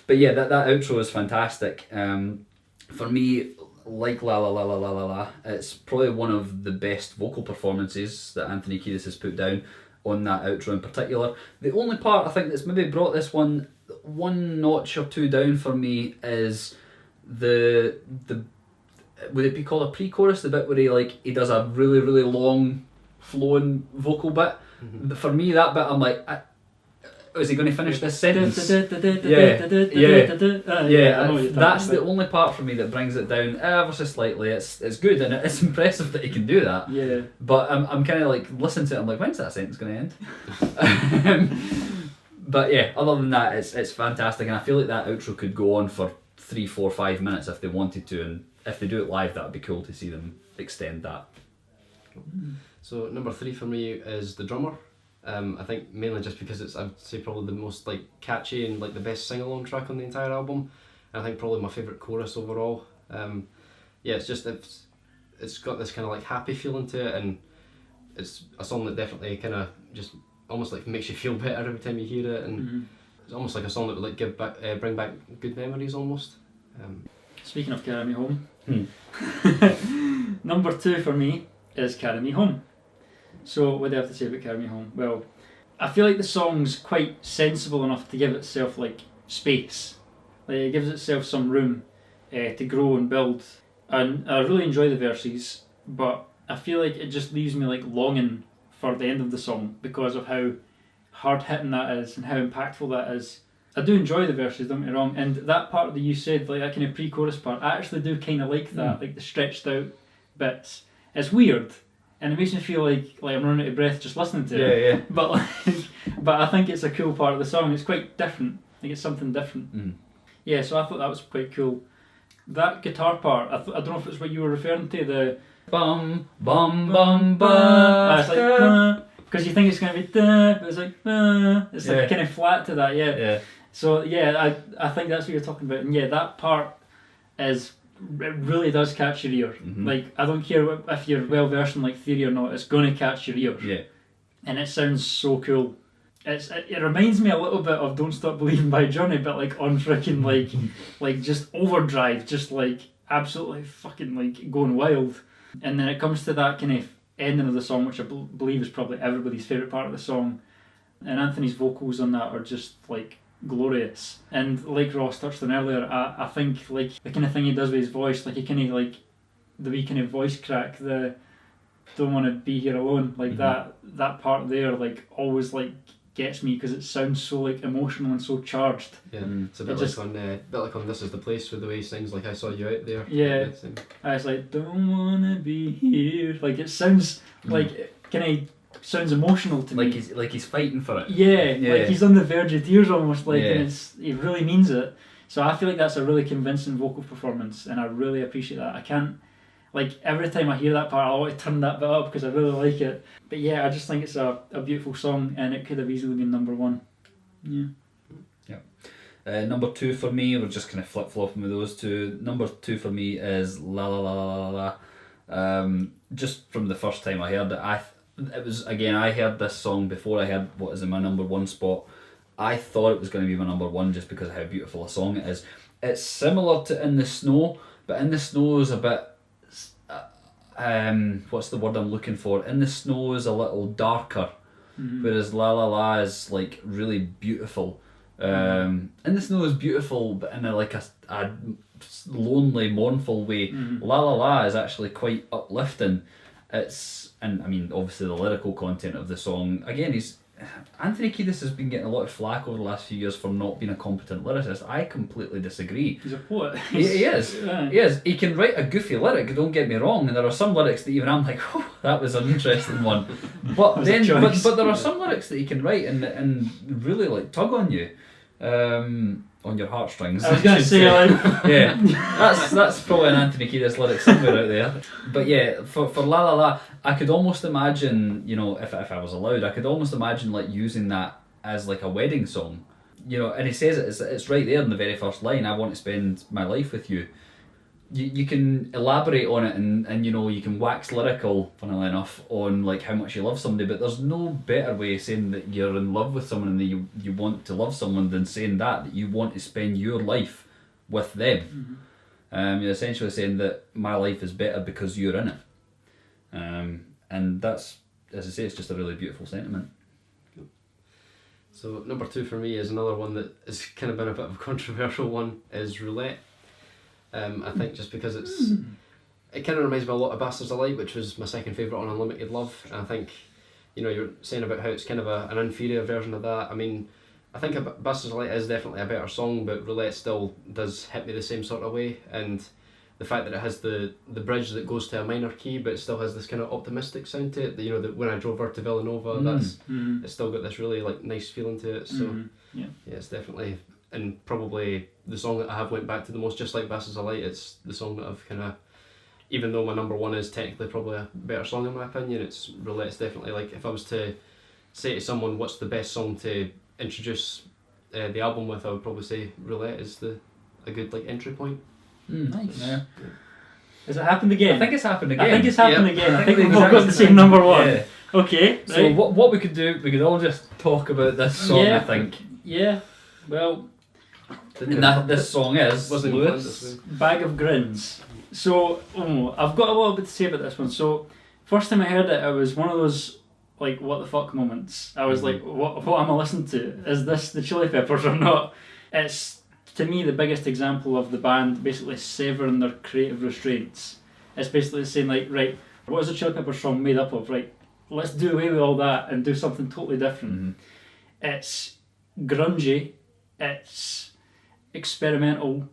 But yeah, that outro is fantastic. For me, like La La La La La La La, it's probably one of the best vocal performances that Anthony Kiedis has put down on that outro in particular. The only part I think that's maybe brought this one notch or two down for me is the would it be called a pre-chorus, the bit where he does a really really long flowing vocal bit. For me, that bit, I'm like, is he going to finish this sentence? That's the only part for me that brings it down ever so slightly. It's good, and it's impressive that he can do that. Yeah. But I'm kind of like listening to it, I'm like, when's that sentence going to end? But yeah, other than that, it's fantastic, and I feel like that outro could go on for 3, 4, 5 minutes if they wanted to, and if they do it live, that would be cool to see them extend that. So number 3 for me is The Drummer. I think mainly just because it's, I'd say, probably the most catchy and the best sing-along track on the entire album. And I think probably my favourite chorus overall. It's just it's got this kind of happy feeling to it, and it's a song that definitely kind of just almost makes you feel better every time you hear it, and it's almost like a song that would give back, bring back good memories almost. Speaking of Carry Me Home, number 2 for me is Carry Me Home. So what do I have to say about Carry Me Home? Well, I feel like the song's quite sensible enough to give itself space. It gives itself some room to grow and build. And I really enjoy the verses, but I feel like it just leaves me longing for the end of the song because of how hard hitting that is and how impactful that is. I do enjoy the verses, don't get me wrong, and that part that you said, that kind of pre-chorus part, I actually do kind of like that, the stretched out bits. It's weird, and it makes me feel like I'm running out of breath just listening to it. Yeah. But I think it's a cool part of the song. It's quite different. It's something different. Yeah, so I thought that was quite cool. That guitar part, I don't know if it's what you were referring to, the bum bum bum bum. It's because you think it's going to be but it's it's kind of flat to that. Yeah. So yeah, I think that's what you're talking about, and yeah, that part it really does catch your ear. I don't care if you're well versed in theory or not, it's going to catch your ear. Yeah. And it sounds so cool. It reminds me a little bit of Don't Stop Believing by Journey, but on freaking just overdrive, just absolutely fucking going wild. And then it comes to that kind of ending of the song, which I believe is probably everybody's favourite part of the song. And Anthony's vocals on that are just glorious. And like Ross touched on earlier, I think the kind of thing he does with his voice, he kind of the wee kind of voice crack, the Don't Want to Be Here Alone, that part there always gets me because it sounds so emotional and so charged. Yeah, it's a bit on This Is the Place with the way he sings I Saw You Out There. Yeah, it's don't wanna be here. It sounds kind of sounds emotional to me. He's fighting for it. Yeah. He's on the verge of tears almost. And he really means it. So I feel like that's a really convincing vocal performance, and I really appreciate that. like every time I hear that part, I want to turn that bit up because I really like it. But yeah, I just think it's a beautiful song, and it could have easily been number one. Yeah. Number 2 for me, we're just kind of flip-flopping with those two. Number 2 for me is La La La La La La. Just from the first time I heard it, it was, again, I heard this song before I heard what is in my number 1 spot. I thought it was going to be my number 1 just because of how beautiful a song it is. It's similar to In the Snow, but In the Snow is a bit, what's the word I'm looking for? In the Snow is a little darker, whereas La La La is like really beautiful. In the Snow is beautiful, but in a lonely, mournful way. La La La is actually quite uplifting. And I mean, obviously the lyrical content of the song, again, Anthony Kiedis has been getting a lot of flack over the last few years for not being a competent lyricist. I completely disagree. He's a poet. He is. Yeah. He is. He can write a goofy lyric, don't get me wrong, and there are some lyrics that even I'm like, oh, that was an interesting one. But then, but there are some lyrics that he can write and really like tug on you. On your heartstrings. I was going to say, yeah, that's probably an Anthony Kiedis lyric somewhere out there. But yeah, for La La La, I could almost imagine, if I was allowed, I could almost imagine like using that as like a wedding song, and he says it's right there in the very first line. I want to spend my life with you. You can elaborate on it and you can wax lyrical, funnily enough, on like how much you love somebody, but there's no better way of saying that you're in love with someone and that you want to love someone than saying that you want to spend your life with them. You're essentially saying that my life is better because you're in it. And that's, as I say, it's just a really beautiful sentiment. So number 2 for me is another one that has kind of been a bit of a controversial one, is Roulette. I think just because it kind of reminds me a lot of Bastards of Light, which was my second favourite on Unlimited Love. And I think, you're saying about how it's kind of an inferior version of that. I mean, I think Bastards of Light is definitely a better song, but Roulette still does hit me the same sort of way. And the fact that it has the bridge that goes to a minor key, but it still has this kind of optimistic sound to it. That when I drove her to Villanova, it's still got this really like nice feeling to it. So yeah, it's definitely. And probably the song that I have went back to the most, just like Bastards of Light, it's the song that I've kind of, even though my number 1 is technically probably a better song in my opinion, it's Roulette's definitely, like, if I was to say to someone what's the best song to introduce the album with, I would probably say Roulette is a good like entry point. Nice. Yeah. Has it happened again? I think it's happened again. I think it's happened again. I think we've exactly all got the same number 1. Yeah. Okay. So right. what we could do, we could all just talk about this song, I think. Yeah. Well... And this song is Lewis. Bag of Grins. So, I've got a little bit to say about this one. So, first time I heard it, it was one of those, like, what the fuck moments. I was like, what am I listening to? Is this the Chili Peppers or not? It's, to me, the biggest example of the band basically severing their creative restraints. It's basically saying, like, right, what is the Chili Peppers song made up of? Right, let's do away with all that and do something totally different. It's grungy, it's experimental,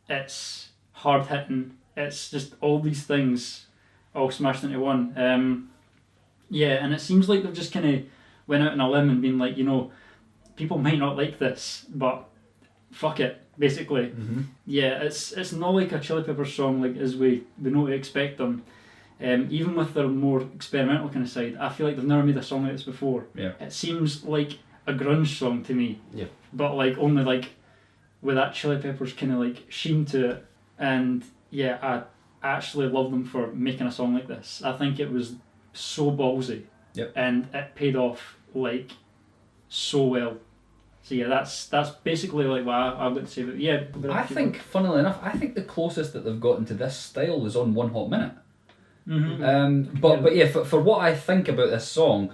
it's hard hitting, it's just all these things all smashed into one. And it seems like they've just kind of went out on a limb and been like, people might not like this, but fuck it, basically. Yeah, it's not like a Chili Peppers song like as we know to expect them. Even with their more experimental kind of side, I feel like they've never made a song like this before. Yeah. It seems like a grunge song to me. Yeah. But like only like with that Chili Peppers kind of like sheen to it. And yeah, I actually love them for making a song like this. I think it was so ballsy. Yep. And it paid off like so well. So yeah, that's basically like what I've got to say. But yeah, I think, funnily enough, I think the closest that they've gotten to this style was on One Hot Minute. But yeah, for what I think about this song,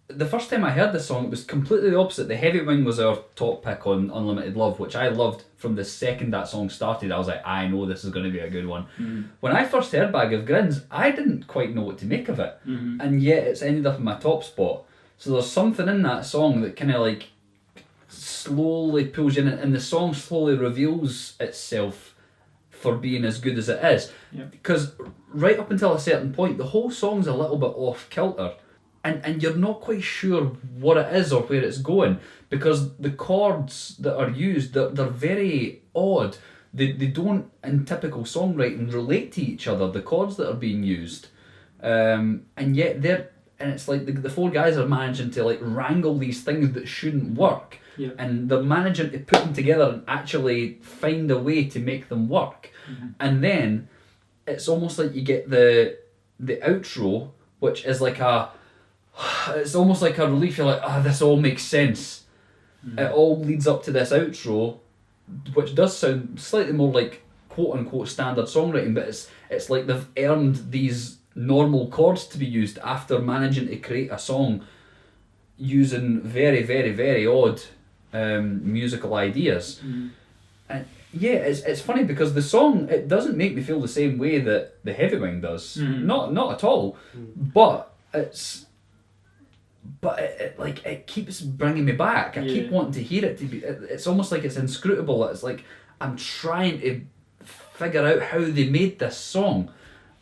the first time I heard this song, it was completely the opposite. The Heavy Wing was our top pick on Unlimited Love, which I loved from the second that song started. I was like, I know this is going to be a good one. When I first heard Bag of Grins, I didn't quite know what to make of it. And yet it's ended up in my top spot. So there's something in that song that kind of like slowly pulls you in, and the song slowly reveals itself for being as good as it is. Because right up until a certain point, the whole song's a little bit off kilter. And you're not quite sure what it is or where it's going, because the chords that are used, they're very odd. they don't, in typical songwriting, relate to each other, the chords that are being used. And yet and it's like the four guys are managing to like wrangle these things that shouldn't work. Yeah. And they're managing to put them together and actually find a way to make them work. And then it's almost like you get the outro, which is like it's almost like a relief. You're like, this all makes sense. It all leads up to this outro, which does sound slightly more like quote unquote standard songwriting, but it's like they've earned these normal chords to be used after managing to create a song using very, very, very odd musical ideas. And yeah, it's funny because the song, it doesn't make me feel the same way that the Heavy Wing does. Not at all. But it keeps bringing me back. I keep wanting to hear it. It's almost like it's inscrutable. It's like I'm trying to figure out how they made this song.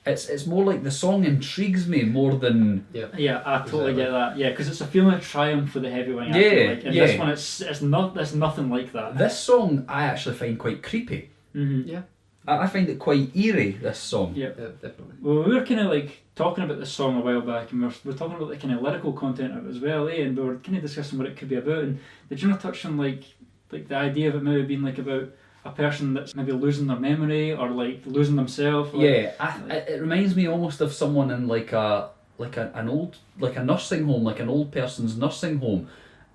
It's more like the song intrigues me more than... Yeah, I totally get that. Yeah, because it's a feeling of triumph for the Heavy Wing, I Yeah, feel like. And yeah. this one, it's nothing like that. This song I actually find quite creepy. Yeah. I find it quite eerie, this song. Yeah. Yeah, definitely. Well, we were kind of like talking about this song a while back, and we were talking about the kind of lyrical content of it as well, and we were kind of discussing what it could be about. And did you not touch on like the idea of it maybe being like about a person that's maybe losing their memory or like losing themselves? Like, It reminds me almost of someone in like a nursing home, like an old person's nursing home,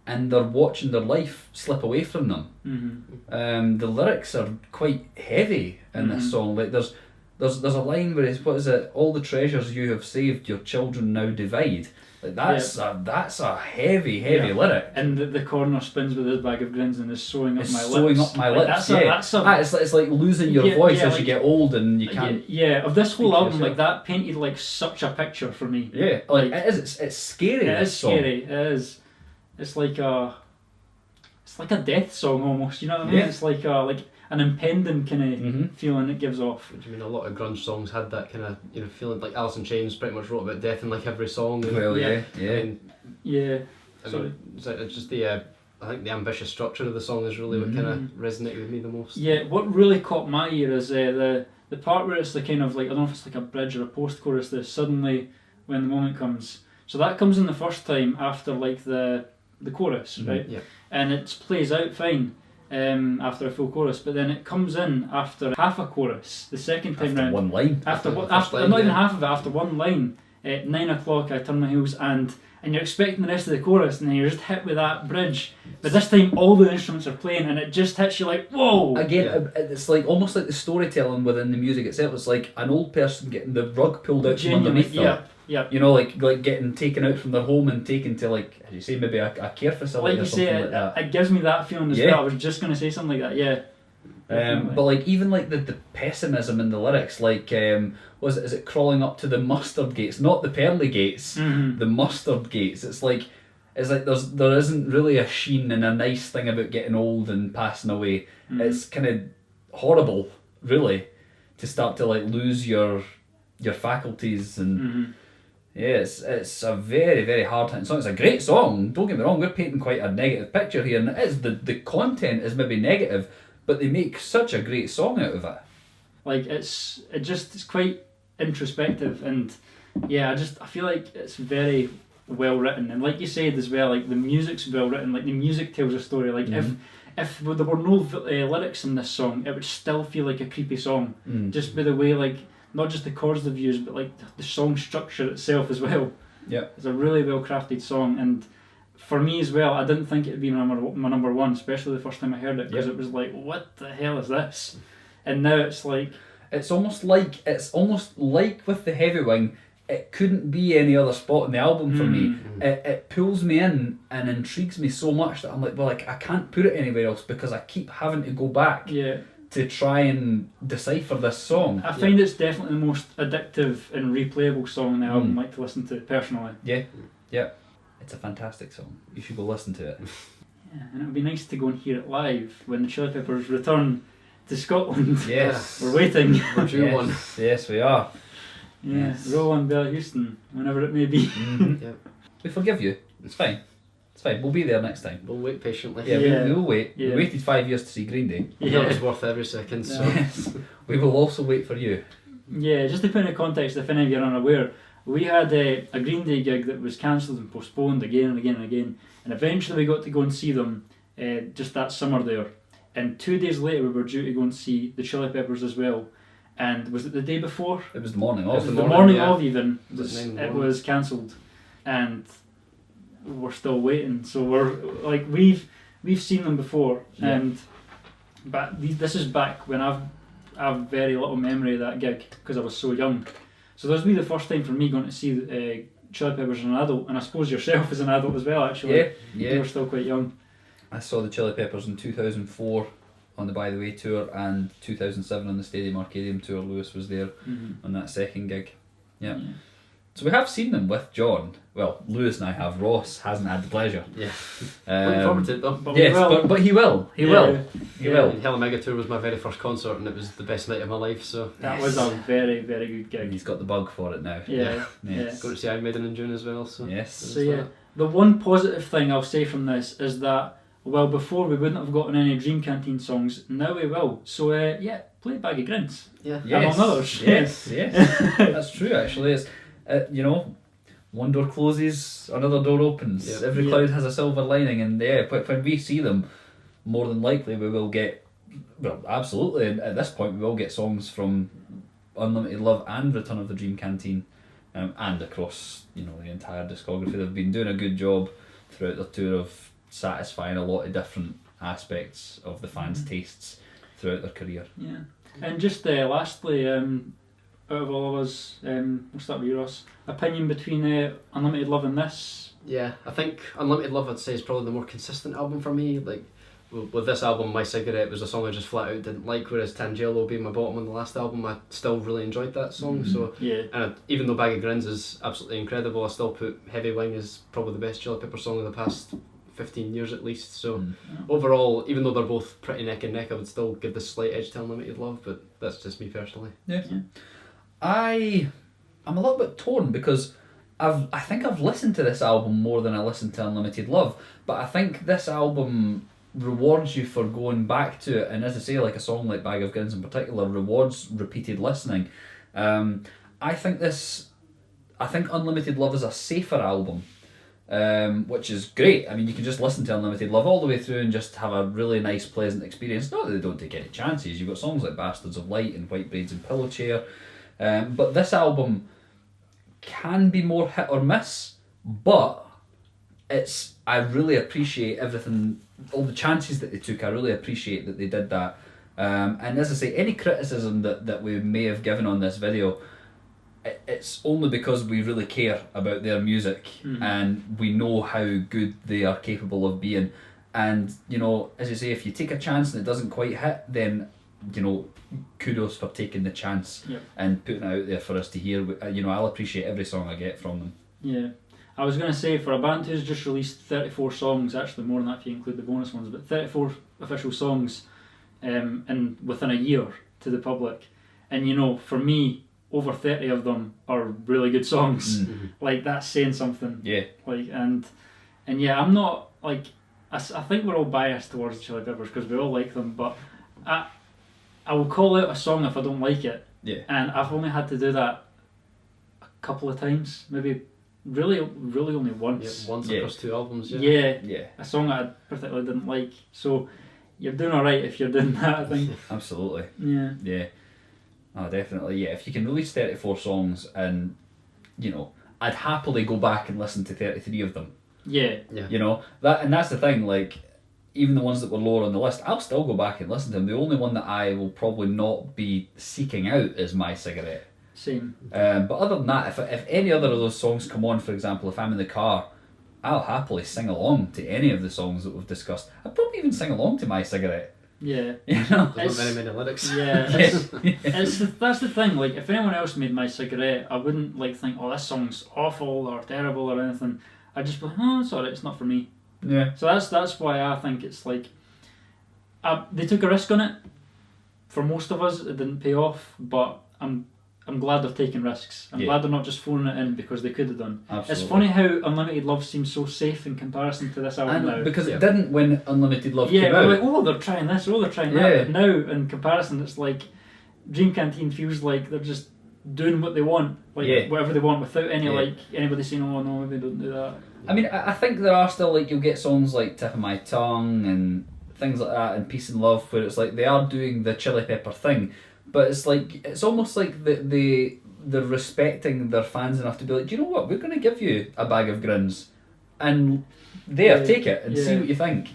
and they're watching their life slip away from them. The lyrics are quite heavy in this song. Like there's a line where it's, what is it? All the treasures you have saved, your children now divide. Like that's a heavy lyric. And the corner spins with his bag of grins and is sewing up my lips. Sewing up my lips. It's like losing your voice as you get old and you can't. Of this whole album, yourself. like that painted like such a picture for me. Yeah, like it is. It's scary. It this is song. scary. It is. It's like a death song almost. You know what I mean? Yeah. It's like an impending kind of feeling it gives off. What do you mean? A lot of grunge songs had that kind of feeling. Like Alice in Chains pretty much wrote about death in like every song. And, Well, yeah. I mean, Yeah. I mean, it's just the I think the ambitious structure of the song is really what kind of resonated with me the most. Yeah, what really caught my ear is the part where it's the kind of like, I don't know if it's like a bridge or a post-chorus, the suddenly when the moment comes. So that comes in the first time after like the chorus, right? Yeah. And it plays out fine after a full chorus, but then it comes in after half a chorus the second time After round. one line. After the not first line, even yeah. half of it, after one line. At 9 o'clock I turn my heels and you're expecting the rest of the chorus and then you're just hit with that bridge. But this time all the instruments are playing and it just hits you like, whoa! Again, it's like almost like the storytelling within the music itself. It's like an old person getting the rug pulled out from underneath them. Yeah. You know, like getting taken out from their home and taken to, like, as you say, maybe a care facility Like or you something say, like that. it gives me that feeling as well. I was just going to say something like that, yeah. But like even like the pessimism in the lyrics, like is it crawling up to the mustard gates, not the pearly gates, the mustard gates. It's like there isn't really a sheen and a nice thing about getting old and passing away. It's kind of horrible, really, to start to like lose your faculties and. Yeah, it's a very, very hard hitting song. It's a great song, don't get me wrong, we're painting quite a negative picture here, and it is the content is maybe negative, but they make such a great song out of it. Like it's quite introspective, and yeah, I feel like it's very well written, and like you said as well, like the music's well written. Like the music tells a story. Like if there were no lyrics in this song, it would still feel like a creepy song, just by the way, like not just the chords they've used, but like the song structure itself as well. Yeah, it's a really well crafted song, and for me as well, I didn't think it would be my number one, especially the first time I heard it, because it was like, what the hell is this? And now it's like... It's almost like with the Heavy Wing, it couldn't be any other spot in the album for me. It pulls me in and intrigues me so much that I'm like, well, like, I can't put it anywhere else because I keep having to go back to try and decipher this song. I find it's definitely the most addictive and replayable song in the album I like to listen to personally. Yeah. It's a fantastic song. You should go listen to it. Yeah, and it would be nice to go and hear it live when the Chili Peppers return to Scotland. Yes. We're waiting. We're due one. Yes, we are. Yeah, roll on Bella Houston, whenever it may be. We forgive you. It's fine. fine. We'll be there next time. We'll wait patiently. Yeah, Yeah. we will wait. Yeah. We waited 5 years to see Green Day. That was worth every second. So. Yes. We will also wait for you. Yeah, just to put in context, if any of you are unaware, we had a Green Day gig that was cancelled and postponed again and again and again, and eventually we got to go and see them just that summer there. And 2 days later we were due to go and see the Chili Peppers as well. And was it the day before? It was the morning It of. was the morning yeah. of even. It was 9 in the It morning. was cancelled, and we're still waiting. So we're like we've seen them before, Yeah. and but this is back when I have very little memory of that gig because I was so young. So this will be the first time for me going to see Chili Peppers as an adult, and I suppose yourself as an adult as well. Actually, Yeah, you yeah. were still quite young. I saw the Chili Peppers in 2004 on the By the Way tour and 2007 on the Stadium Arcadium tour. Lewis was there on that second gig. Yeah. So we have seen them with John. Well, Lewis and I have. Ross hasn't had the pleasure. Yeah. Looking forward to it though. But Yes, we will. but he will. He Yeah. will. He Yeah. will. And Hell Mega Tour was my very first concert, and it was the best night of my life. So That was a very, very good And gig. he's got the bug for it now. Yeah, Yes. going to see Iron Maiden in June as well. So Yes. So yeah, the one positive thing I'll say from this is that, well, before we wouldn't have gotten any Dream Canteen songs, now we will. So yeah, play Bag of Grins. yeah. Yes. Among others. Yes. Yes. That's true. Actually, it's you know, one door closes, another door opens. Yeah. Every Yeah. cloud has a silver lining, and yeah, when we see them, more than likely we will get. Well, absolutely. And at this point, we will get songs from Unlimited Love and Return of the Dream Canteen, and across the entire discography. They've been doing a good job throughout their tour of satisfying a lot of different aspects of the fans' tastes throughout their career. Yeah. And just lastly, out of all of us, we'll start with you, Ross. Opinion between Unlimited Love and this? Yeah, I think Unlimited Love, I'd say, is probably the more consistent album for me. Like, with this album, My Cigarette was a song I just flat out didn't like, whereas Tangelo being my bottom on the last album, I still really enjoyed that song. So, Yeah. and even though Bag of Grins is absolutely incredible, I still put Heavy Wing as probably the best Chili Pepper song of the past 15 years at least. So, overall, even though they're both pretty neck and neck, I would still give the slight edge to Unlimited Love, but that's just me personally. Yeah. Yeah. I'm a little bit torn because I think I've listened to this album more than I listened to Unlimited Love, but I think this album rewards you for going back to it, and as I say, like a song like Bag of Grins in particular rewards repeated listening. I think Unlimited Love is a safer album, which is great. I mean, you can just listen to Unlimited Love all the way through and just have a really nice, pleasant experience. Not that they don't take any chances. You've got songs like Bastards of Light and White Braids and Pillow Chair, but this album can be more hit or miss, but I really appreciate everything, all the chances that they took. I really appreciate that they did that. And as I say, any criticism that we may have given on this video, it's only because we really care about their music and we know how good they are capable of being. And, as you say, if you take a chance and it doesn't quite hit, then, kudos for taking the chance and putting it out there for us to hear. I'll appreciate every song I get from them. Yeah. I was going to say, for a band who's just released 34 songs, actually more than that if you include the bonus ones, but 34 official songs and within a year to the public. And, for me, over 30 of them are really good songs. Like, that's saying something. Yeah. Like, and yeah, I'm not, like, I think we're all biased towards the Chili Peppers because we all like them, but I will call out a song if I don't like it. Yeah. And I've only had to do that a couple of times, maybe really only once. Yeah, once across 2 albums. Yeah, a song that I particularly didn't like. So you're doing alright if you're doing that, I think. Absolutely. Yeah. Yeah. Oh, definitely. Yeah, if you can release 34 songs and, I'd happily go back and listen to 33 of them. Yeah. That's the thing, like, even the ones that were lower on the list, I'll still go back and listen to them. The only one that I will probably not be seeking out is My Cigarette. Same. But other than that, if any other of those songs come on, for example, if I'm in the car, I'll happily sing along to any of the songs that we've discussed. I'd probably even sing along to My Cigarette. Yeah. There's not many lyrics. Yeah. That's the thing, like, if anyone else made My Cigarette, I wouldn't, like, think, oh, this song's awful or terrible or anything. I'd just be like, oh, it's alright, it's not for me. Yeah. So that's why I think it's like they took a risk on it. For most of us, it didn't pay off, but I'm glad they're taking risks. I'm Yeah. glad they're not just phoning it in because they could have done. Absolutely. It's funny how Unlimited Love seems so safe in comparison to this album And now. because Yeah. it didn't when Unlimited Love Yeah, came we're out. like, oh, they're trying this, oh, they're trying Yeah. that. But now, in comparison, it's like Dream Canteen feels like they're just doing what they want, like Yeah. whatever they want, without any Yeah. like anybody saying, oh no, maybe don't do that. I mean, I think there are still, like, you'll get songs like Tip of My Tongue and things like that, and Peace and Love, where it's like they are doing the Chili Pepper thing, but it's like, it's almost like they're respecting their fans enough to be like, do you know what, we're going to give you a bag of grins, and there, Yeah. take it and see Yeah. what you think.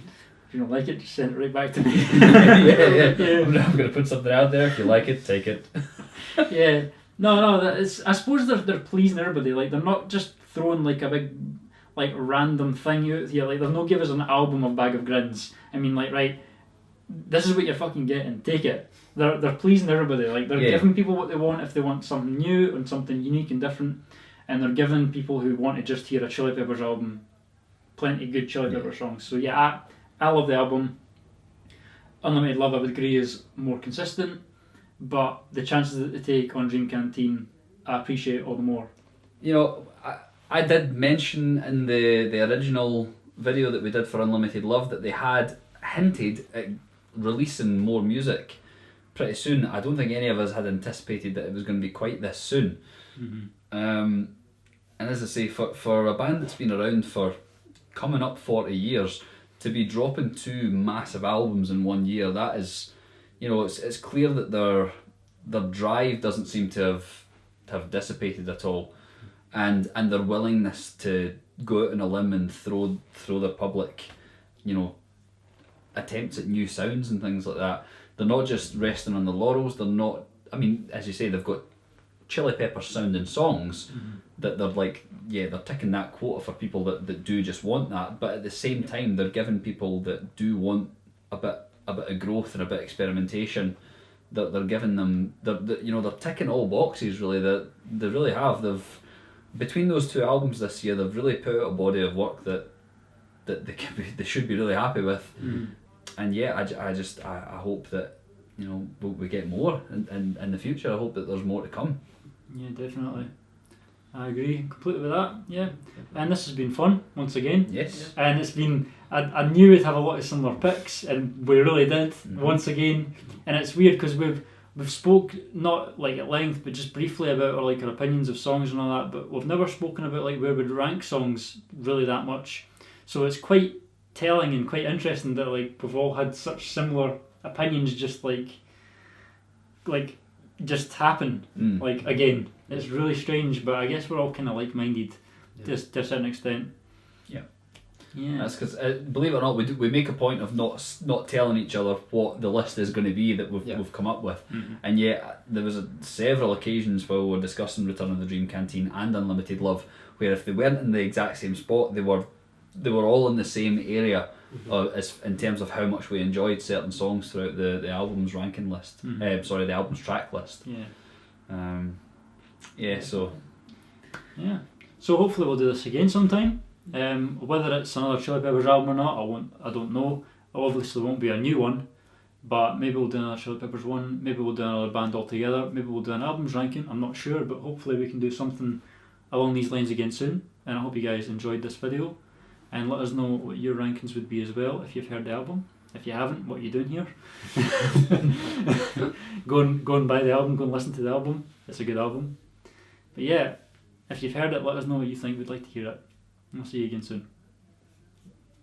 If you don't like it, just send it right back to me. yeah. I'm going to put something out there. If you like it, take it. Yeah. No, that is. I suppose they're pleasing everybody. Like they're not just throwing like a big, like random thing out here. Like they've not give us an album of Bag of Grins. I mean, like, right, this is what you're fucking getting. Take it. They're pleasing everybody. Like they're Yeah. giving people what they want if they want something new and something unique and different, and they're giving people who want to just hear a Chili Peppers album plenty of good Chili Pepper songs. So yeah, I love the album. Unlimited Love, I would agree, is more consistent, but the chances that they take on Dream Canteen, I appreciate all the more. You know, I did mention in the original video that we did for Unlimited Love that they had hinted at releasing more music pretty soon. I don't think any of us had anticipated that it was going to be quite this soon. And as I say, for a band that's been around for coming up 40 years, to be dropping 2 massive albums in 1 year, that is, you know, it's clear that their drive doesn't seem to have dissipated at all, and their willingness to go out on a limb and throw the public, you know, attempts at new sounds and things like that. They're not just resting on the laurels. They're not. I mean, as you say, they've got Chili Pepper sounding songs that they're like, yeah, they're ticking that quota for people that do just want that. But at the same time, they're giving people that do want a bit of growth and a bit of experimentation. That they're giving them, they're ticking all boxes really. That they really have. They've, between those 2 albums this year, they've really put out a body of work that they should be really happy with. And yeah, I hope that, you know, we get more in the future. I hope that there's more to come. Yeah, definitely. I agree completely with that. Yeah, and this has been fun once again. Yes. And it's been. I knew we'd have a lot of similar picks, and we really did once again. And it's weird because we've spoke not like at length, but just briefly about our opinions of songs and all that. But we've never spoken about like where we'd rank songs really that much. So it's quite telling and quite interesting that like we've all had such similar opinions. Just just happen. Like again, it's really strange, but I guess we're all kind of like-minded to a certain extent. Yeah. That's because, believe it or not, we make a point of not telling each other what the list is going to be that we've come up with. And yet there was several occasions while we were discussing Return of the Dream Canteen and Unlimited Love where if they weren't in the exact same spot, they were all in the same area as in terms of how much we enjoyed certain songs throughout the album's ranking list. The album's track list. So hopefully we'll do this again sometime. Whether it's another Chili Peppers album or not, I don't know. Obviously, won't be a new one, but maybe we'll do another Chili Peppers one. Maybe we'll do another band altogether. Maybe we'll do an albums ranking. I'm not sure, but hopefully we can do something along these lines again soon. And I hope you guys enjoyed this video, and let us know what your rankings would be as well if you've heard the album. If you haven't, what are you doing here? Go and buy the album. Go and listen to the album. It's a good album. But yeah, if you've heard it, let us know what you think. We'd like to hear it. I'll see you again soon.